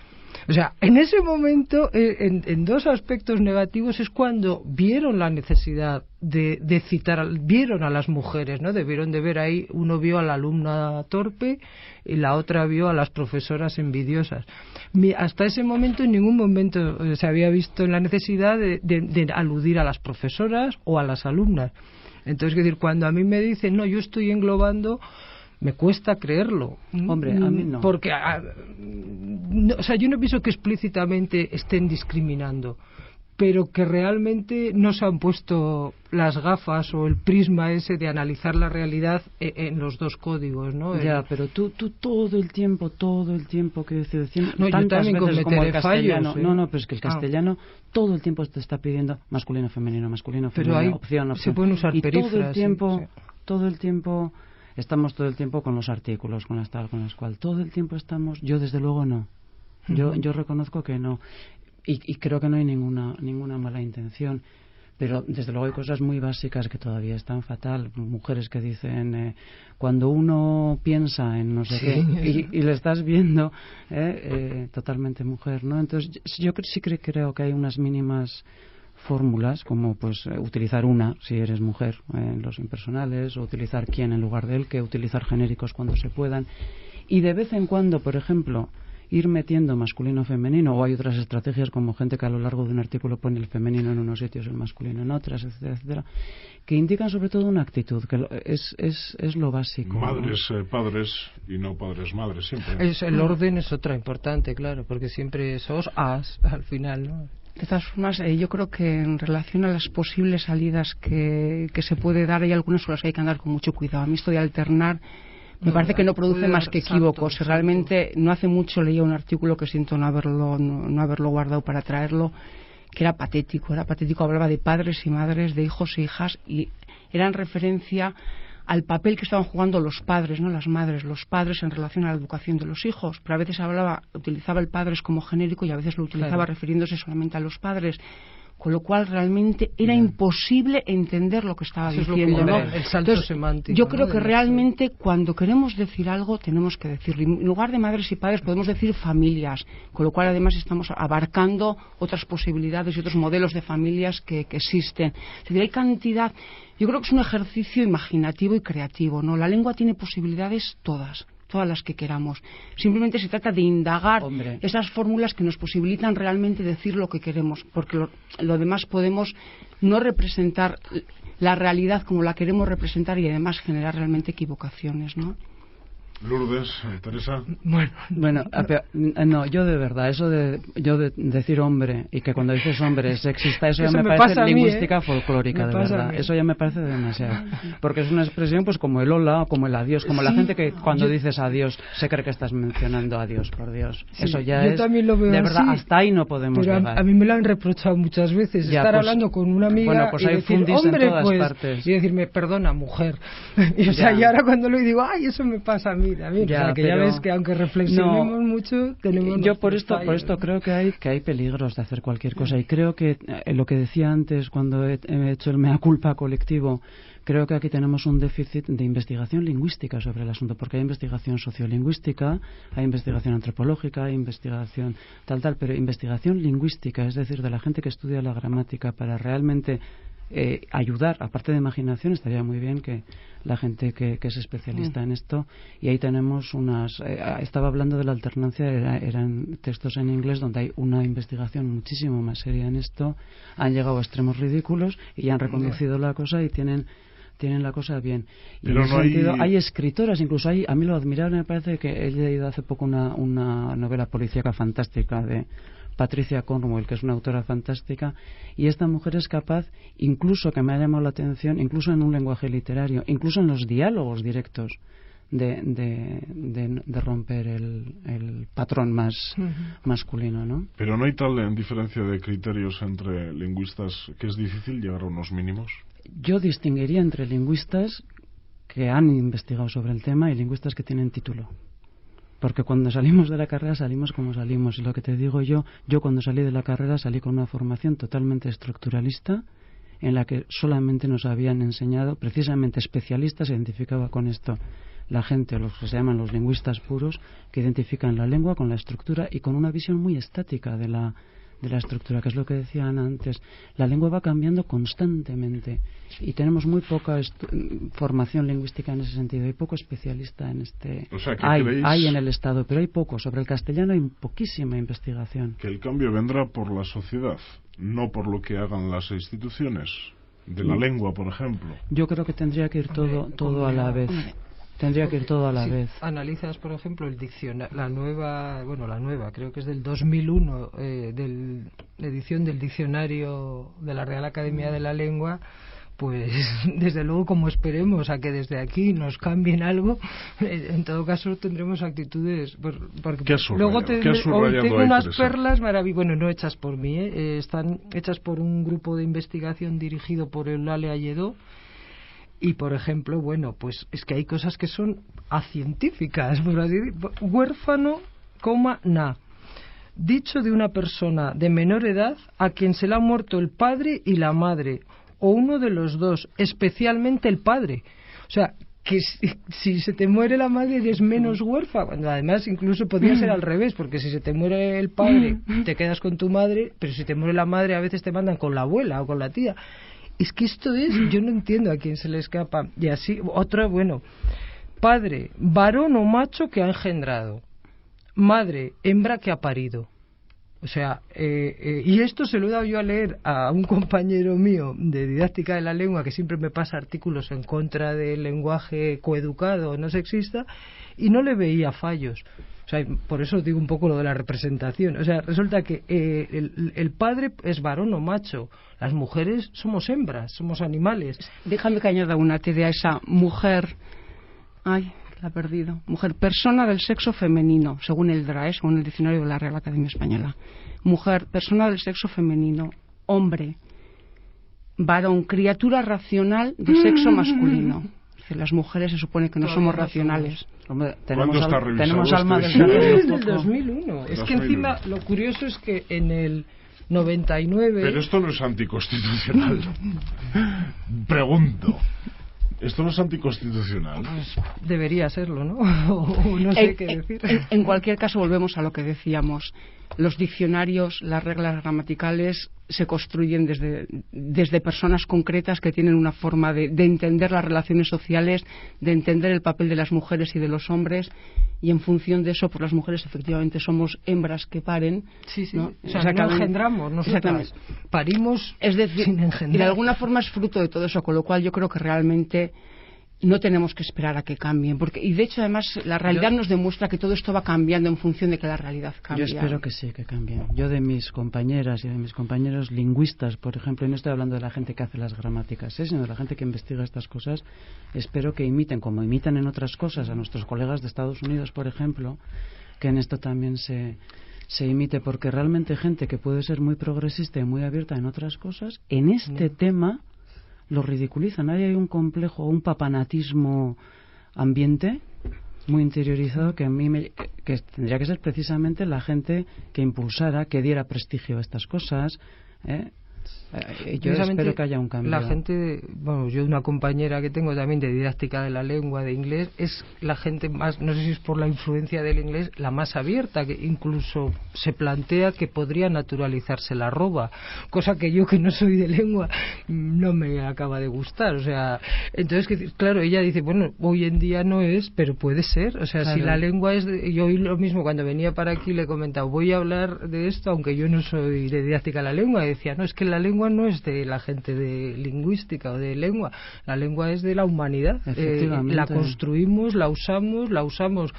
O sea, en ese momento, en dos aspectos negativos, es cuando vieron la necesidad de citar, vieron a las mujeres, ¿no? Debieron de ver ahí, uno vio a la alumna torpe y la otra vio a las profesoras envidiosas. Hasta ese momento, en ningún momento se había visto la necesidad de aludir a las profesoras o a las alumnas. Entonces, es decir, cuando a mí me dicen, no, yo estoy englobando, me cuesta creerlo. Hombre, a mí no. Porque, yo no pienso que explícitamente estén discriminando, pero que realmente no se han puesto las gafas o el prisma ese de analizar la realidad en los dos códigos, ¿no? Ya, pero tú todo el tiempo que decimos yo también como el castellano, fallos, pero es que el castellano todo el tiempo te está pidiendo masculino, femenino, pero hay, opción. Se pueden usar y perífrasis, todo el tiempo estamos todo el tiempo con los artículos, con las tal, con las cual. Todo el tiempo estamos. Yo desde luego no. Yo reconozco que no. Y creo que no hay ninguna mala intención. Pero desde luego hay cosas muy básicas que todavía están fatal. Mujeres que dicen, cuando uno piensa en no sé qué y le estás viendo totalmente mujer, ¿no? Entonces yo sí creo que hay unas mínimas fórmulas, como pues utilizar una si eres mujer en los impersonales, o utilizar quién en lugar de él, que utilizar genéricos cuando se puedan, y de vez en cuando, por ejemplo, ir metiendo masculino femenino, o hay otras estrategias como gente que a lo largo de un artículo pone el femenino en unos sitios, el masculino en otras, etcétera, etcétera, que indican sobre todo una actitud, que es lo básico. Madres, padres, y no padres, madres, siempre. El orden es otra importante, claro, porque siempre sos as al final, ¿no? De todas formas, yo creo que en relación a las posibles salidas que se puede dar, hay algunas con las que hay que andar con mucho cuidado. A mí esto de alternar me parece que no produce más que equívocos. Realmente no hace mucho leía un artículo que siento no haberlo guardado para traerlo, que era patético, hablaba de padres y madres, de hijos e hijas, y era en referencia al papel que estaban jugando los padres, no las madres, los padres en relación a la educación de los hijos. Pero a veces utilizaba el padres como genérico y a veces lo utilizaba refiriéndose solamente a los padres, con lo cual realmente era imposible entender lo que estaba diciendo, ¿no? El salto semántico. Yo creo que realmente cuando queremos decir algo tenemos que decirlo. En lugar de madres y padres podemos decir familias, con lo cual además estamos abarcando otras posibilidades y otros modelos de familias que existen. Es decir, hay cantidad. Yo creo que es un ejercicio imaginativo y creativo, ¿no? La lengua tiene posibilidades todas las que queramos. Simplemente se trata de indagar esas fórmulas que nos posibilitan realmente decir lo que queremos, porque lo demás podemos no representar la realidad como la queremos representar y además generar realmente equivocaciones, ¿no? Lourdes, Teresa. Bueno, no, yo de verdad, eso de decir hombre y que cuando dices hombre es sexista, eso ya me parece lingüística folclórica, de verdad. Eso ya me parece demasiado. Porque es una expresión pues como el hola o como el adiós, como la gente que cuando dices adiós se cree que estás mencionando a Dios, por Dios. Sí, eso ya es, también lo veo de verdad, así, hasta ahí no podemos llegar. A mí me lo han reprochado muchas veces, estar hablando con una amiga y decir hombre, pues, y decirme, perdona, mujer. Y ahora cuando lo digo, ay, eso me pasa a mí. Ya ves que aunque reflexionemos mucho tenemos yo por esto creo que hay peligros de hacer cualquier cosa, y creo que lo que decía antes cuando he hecho el mea culpa colectivo, creo que aquí tenemos un déficit de investigación lingüística sobre el asunto, porque hay investigación sociolingüística, hay investigación antropológica, hay investigación tal, pero investigación lingüística, es decir, de la gente que estudia la gramática para realmente ayudar, aparte de imaginación, estaría muy bien que la gente que es especialista en esto, y ahí tenemos estaba hablando de la alternancia, eran textos en inglés donde hay una investigación muchísimo más seria en esto, han llegado a extremos ridículos y ya han reconocido la cosa y tienen la cosa bien. Y pero en ese sentido, hay escritoras, incluso a mí lo admirable me parece que he leído hace poco una novela policíaca fantástica de Patricia Cornwell, que es una autora fantástica, y esta mujer es capaz, incluso, que me ha llamado la atención, incluso en un lenguaje literario, incluso en los diálogos directos, de romper el patrón más masculino, ¿no? Pero no hay tal diferencia de criterios entre lingüistas que es difícil llegar a unos mínimos. Yo distinguiría entre lingüistas que han investigado sobre el tema y lingüistas que tienen título. Porque cuando salimos de la carrera salimos como salimos. Y lo que te digo yo cuando salí de la carrera salí con una formación totalmente estructuralista, en la que solamente nos habían enseñado, precisamente especialistas, se identificaba con esto, la gente, los que se llaman los lingüistas puros, que identifican la lengua con la estructura y con una visión muy estática de la estructura, que es lo que decían antes. La lengua va cambiando constantemente y tenemos muy poca formación lingüística en ese sentido. Hay poco especialista en este. O sea, hay en el Estado, pero hay poco. Sobre el castellano hay poquísima investigación. Que el cambio vendrá por la sociedad, no por lo que hagan las instituciones de la lengua, por ejemplo. Yo creo que tendría que ir todo a la vez. Tendría que ir todo a la vez. Analizas, por ejemplo, el diccionario, la nueva, creo que es del 2001, la edición del diccionario de la Real Academia de la Lengua, pues desde luego, como esperemos a que desde aquí nos cambien algo, en todo caso tendremos actitudes, porque luego hoy tengo unas perlas maravillosas, no hechas por mí, están hechas por un grupo de investigación dirigido por Eulalia Alledó. Y, por ejemplo, pues es que hay cosas que son acientíficas, por así decir. Huérfano, na. Dicho de una persona de menor edad a quien se le ha muerto el padre y la madre, o uno de los dos, especialmente el padre. O sea, que si se te muere la madre eres menos huérfano. Bueno, además, incluso podría ser al revés, porque si se te muere el padre, te quedas con tu madre, pero si te muere la madre, a veces te mandan con la abuela o con la tía. Es que esto yo no entiendo a quién se le escapa. Y así, otro, padre, varón o macho que ha engendrado, madre, hembra que ha parido. O sea, y esto se lo he dado yo a leer a un compañero mío de didáctica de la lengua que siempre me pasa artículos en contra del lenguaje coeducado, no sexista, y no le veía fallos. O sea, por eso digo un poco lo de la representación. O sea, resulta que el padre es varón o macho. Las mujeres somos hembras, somos animales. Déjame que añada una T a esa mujer. Ay, la he perdido. Mujer, persona del sexo femenino, según el DRAE, según el diccionario de la Real Academia Española. Mujer, persona del sexo femenino. Hombre, varón, criatura racional de sexo masculino. Las mujeres se supone que no somos racionales. Hombre, tenemos alma del desarrollo. Es del 2001. Es que encima lo curioso es que en el 99... Pero esto no es anticonstitucional. Pregunto. ¿Esto no es anticonstitucional? Pues debería serlo, ¿no? O no sé qué decir. En cualquier caso, volvemos a lo que decíamos. Los diccionarios, las reglas gramaticales se construyen desde personas concretas que tienen una forma de entender las relaciones sociales, de entender el papel de las mujeres y de los hombres, y en función de eso, pues las mujeres efectivamente somos hembras que paren. Sí, sí. ¿no? O sea, no engendramos, nosotras parimos, es decir, sin engendrar. Y de alguna forma es fruto de todo eso, con lo cual yo creo que realmente no tenemos que esperar a que cambien, y de hecho además la realidad nos demuestra que todo esto va cambiando en función de que la realidad cambie. Yo espero que sí, que cambien. Yo de mis compañeras y de mis compañeros lingüistas, por ejemplo, y no estoy hablando de la gente que hace las gramáticas, sino de la gente que investiga estas cosas, espero que imiten, como imitan en otras cosas, a nuestros colegas de Estados Unidos, por ejemplo, que en esto también se imite, porque realmente gente que puede ser muy progresista y muy abierta en otras cosas, en este tema lo ridiculizan. Ahí hay un complejo, un papanatismo ambiente muy interiorizado que a mí que tendría que ser precisamente la gente que impulsara, que diera prestigio a estas cosas, Yo espero que haya un cambio. La gente, bueno, yo una compañera que tengo también de didáctica de la lengua, de inglés, es la gente más, no sé si es por la influencia del inglés, la más abierta, que incluso se plantea que podría naturalizarse la arroba, cosa que yo, que no soy de lengua, no me acaba de gustar. O sea, entonces, claro, ella dice, bueno, hoy en día no es, pero puede ser. O sea, claro, si la lengua es yo hoy lo mismo, cuando venía para aquí le he comentado, voy a hablar de esto, aunque yo no soy de didáctica de la lengua, y decía, no, es que la lengua no es de la gente de lingüística o de lengua, la lengua es de la humanidad. La construimos, la usamos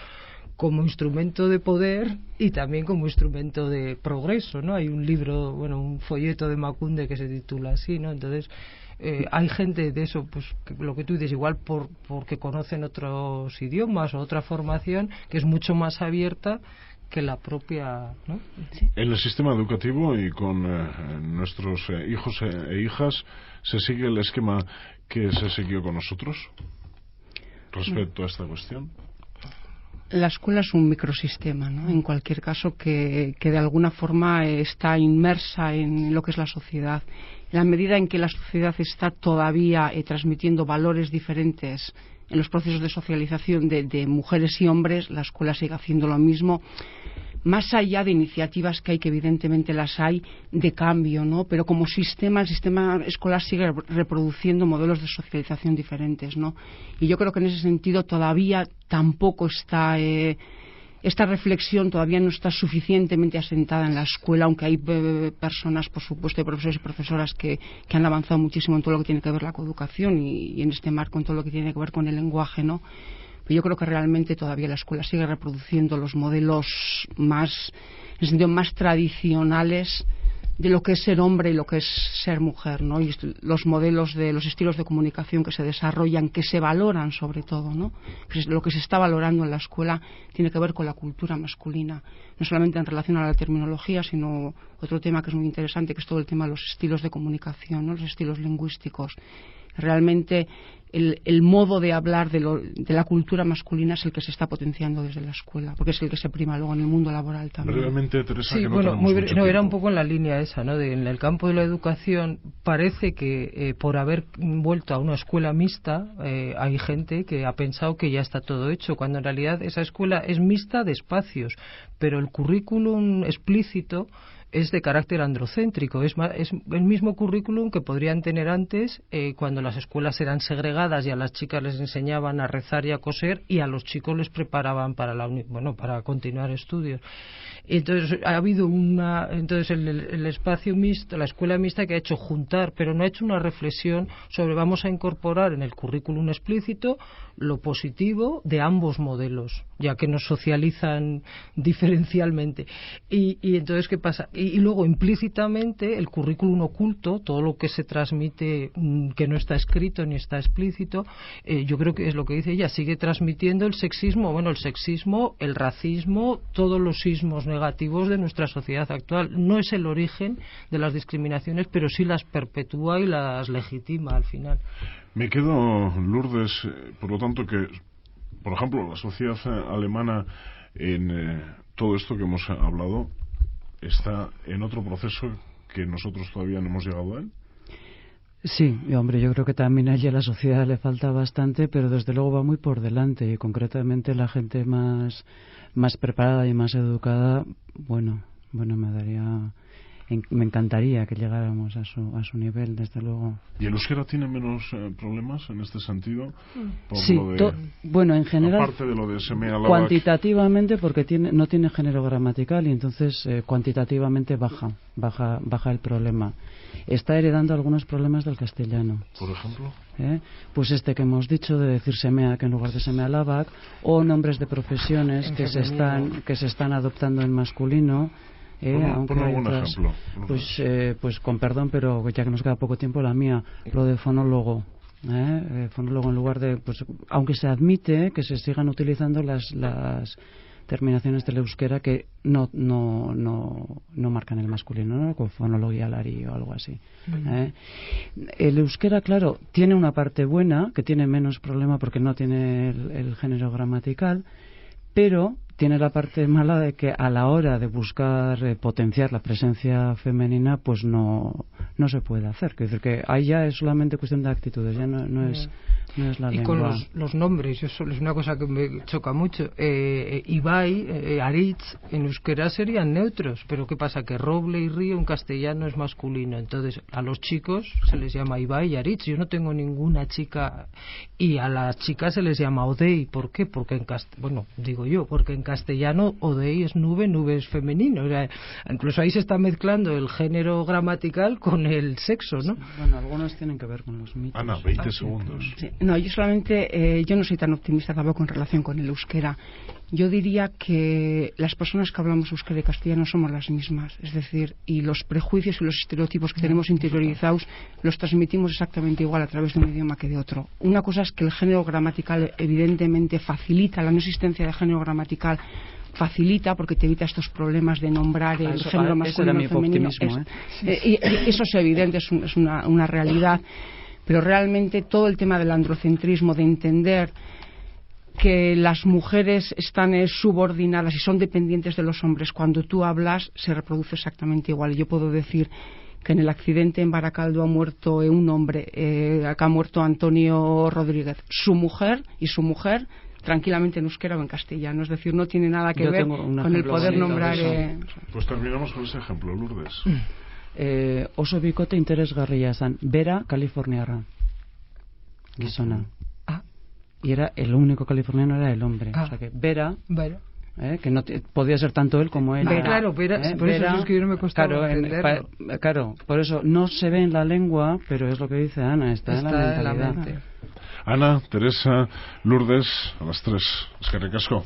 como instrumento de poder y también como instrumento de progreso, ¿no? Hay un libro, bueno, un folleto de Macunde que se titula así, ¿no? Entonces hay gente de eso, pues que lo que tú dices, igual porque conocen otros idiomas o otra formación que es mucho más abierta que la propia, ¿no? Sí. En el sistema educativo y con nuestros hijos e hijas, ¿se sigue el esquema que se siguió con nosotros respecto a esta cuestión? La escuela es un microsistema, ¿no? En cualquier caso, que de alguna forma está inmersa en lo que es la sociedad. En la medida en que la sociedad está todavía transmitiendo valores diferentes en los procesos de socialización de mujeres y hombres, la escuela sigue haciendo lo mismo, más allá de iniciativas que hay, que evidentemente las hay, de cambio, ¿no? Pero como sistema, el sistema escolar sigue reproduciendo modelos de socialización diferentes, ¿no? Y yo creo que en ese sentido todavía tampoco está esta reflexión todavía no está suficientemente asentada en la escuela, aunque hay personas, por supuesto, hay profesores y profesoras que han avanzado muchísimo en todo lo que tiene que ver la coeducación y en este marco en todo lo que tiene que ver con el lenguaje, ¿no? Pero yo creo que realmente todavía la escuela sigue reproduciendo los modelos más, en el sentido más tradicionales de lo que es ser hombre y lo que es ser mujer, ¿no? Y los modelos de los estilos de comunicación que se desarrollan, que se valoran sobre todo, ¿no? Lo que se está valorando en la escuela tiene que ver con la cultura masculina, no solamente en relación a la terminología, sino otro tema que es muy interesante, que es todo el tema de los estilos de comunicación, ¿no? Los estilos lingüísticos. Realmente el modo de hablar de la cultura masculina es el que se está potenciando desde la escuela, porque es el que se prima luego en el mundo laboral también. Realmente, Teresa, sí, que no bueno, tenemos mucho tiempo. Era un poco en la línea esa, ¿no? En el campo de la educación parece que por haber vuelto a una escuela mixta hay gente que ha pensado que ya está todo hecho, cuando en realidad esa escuela es mixta de espacios, pero el currículum explícito es de carácter androcéntrico, es el mismo currículum que podrían tener antes cuando las escuelas eran segregadas y a las chicas les enseñaban a rezar y a coser y a los chicos les preparaban para para continuar estudios. Entonces ha habido el espacio mixto, la escuela mixta, que ha hecho juntar, pero no ha hecho una reflexión sobre vamos a incorporar en el currículum explícito lo positivo de ambos modelos, ya que nos socializan diferencialmente. Y entonces, ¿qué pasa? Y luego implícitamente el currículum oculto, todo lo que se transmite que no está escrito ni está explícito, yo creo que es lo que dice ella, sigue transmitiendo el sexismo, el racismo, todos los ismos negativos de nuestra sociedad actual. No es el origen de las discriminaciones, pero sí las perpetúa y las legitima al final. Me quedo, Lourdes, por lo tanto que, por ejemplo, la sociedad alemana en todo esto que hemos hablado está en otro proceso que nosotros todavía no hemos llegado a él. Sí, y hombre, yo creo que también allí a la sociedad le falta bastante, pero desde luego va muy por delante, y concretamente la gente más preparada y más educada, bueno, me encantaría que llegáramos a su nivel, desde luego. ¿Y el euskera tiene menos problemas en este sentido? Sí, en general, aparte de lo de Semea-Labak, cuantitativamente, porque no tiene género gramatical, y entonces cuantitativamente baja el problema. Está heredando algunos problemas del castellano. ¿Por ejemplo? Pues este que hemos dicho de decir Semea que en lugar de Semea-Labak, o nombres de profesiones que se están adoptando en masculino. Pon algún ejemplo. Pues con perdón, pero ya que nos queda poco tiempo, la mía, lo de fonólogo. Fonólogo en lugar de, pues, aunque se admite que se sigan utilizando las terminaciones del euskera que no marcan el masculino, ¿no? Con fonologialari o algo así. El euskera, claro, tiene una parte buena, que tiene menos problema porque no tiene el género gramatical, pero tiene la parte mala de que a la hora de buscar potenciar la presencia femenina, pues no se puede hacer. Es decir, que ahí ya es solamente cuestión de actitudes, ya no es la lengua. Y con los nombres, eso es una cosa que me choca mucho. Ibai, Aritz, en euskera serían neutros, pero ¿qué pasa? Que Roble y Río en castellano es masculino, entonces a los chicos se les llama Ibai y Aritz. Yo no tengo ninguna chica, y a las chicas se les llama Odei. ¿Por qué? Porque porque en castellano Odei es nube es femenino. O sea, incluso ahí se está mezclando el género gramatical con el sexo, ¿no? Sí, bueno, algunos tienen que ver con los mitos. Ana, 20 segundos. Sí. No, yo solamente, yo no soy tan optimista tampoco en relación con el euskera. Yo diría que las personas que hablamos euskera y castellano somos las mismas, es decir, y los prejuicios y los estereotipos que tenemos interiorizados los transmitimos exactamente igual a través de un idioma que de otro. Una cosa es que el género gramatical evidentemente facilita, la no existencia de género gramatical facilita porque te evita estos problemas de nombrar el género masculino y femenino. Y eso es evidente, es una realidad, pero realmente todo el tema del androcentrismo, de entender que las mujeres están subordinadas y son dependientes de los hombres, cuando tú hablas se reproduce exactamente igual. Yo puedo decir que en el accidente en Baracaldo ha muerto un hombre, acá ha muerto Antonio Rodríguez, su mujer tranquilamente en euskera o en castellano, es decir, no tiene nada que ver con el poder nombrar. Pues terminamos con ese ejemplo, Lourdes. Oso bikote interesgarria zen, bera Kaliforniarra, gizona. Y era el único californiano, era el hombre. O sea que Vera. Que no podía ser tanto él como ella. Claro, por eso es que yo no me costaba entenderlo. Claro, por eso no se ve en la lengua, pero es lo que dice Ana, está en la mentalidad. Ana, Teresa, Lourdes, a las 3. Eskerrik asko.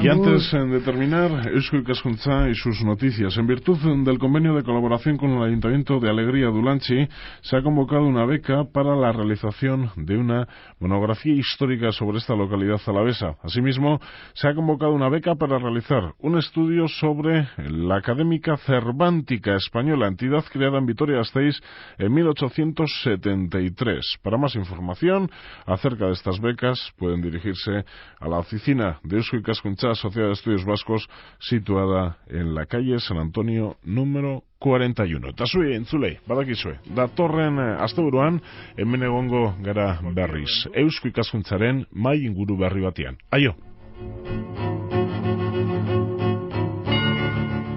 Y antes de terminar, Eusko Ikaskuntza y sus noticias. En virtud del convenio de colaboración con el Ayuntamiento de Alegría Dulantzi, se ha convocado una beca para la realización de una monografía histórica sobre esta localidad alavesa. Asimismo, se ha convocado una beca para realizar un estudio sobre la Académica Cervántica Española, entidad creada en Vitoria-Gasteiz en 1873. Para más información acerca de estas becas, pueden dirigirse a la oficina de Eusko Ikaskuntza, Sociedad de Estudios Vascos, situada en la calle San Antonio número 41. Eta zui entzulei, badakizue, datorren asteburuan hemen egongo gara berriz. Eusko Ikaskuntzaren mahai inguru berri batean. Aio!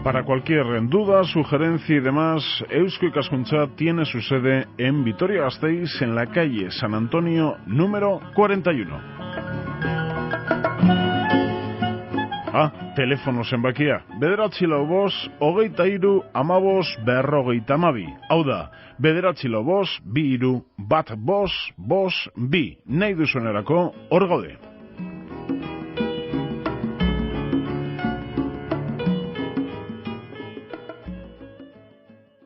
Para cualquier duda, sugerencia y demás, Eusko Ikaskuntza tiene su sede en Vitoria-Gasteiz, en la calle San Antonio número 41. Telefono zenbakia, 945-23-15-52. Hau da, 945-23-15-52. Nahi duzuenerako, hor gaude.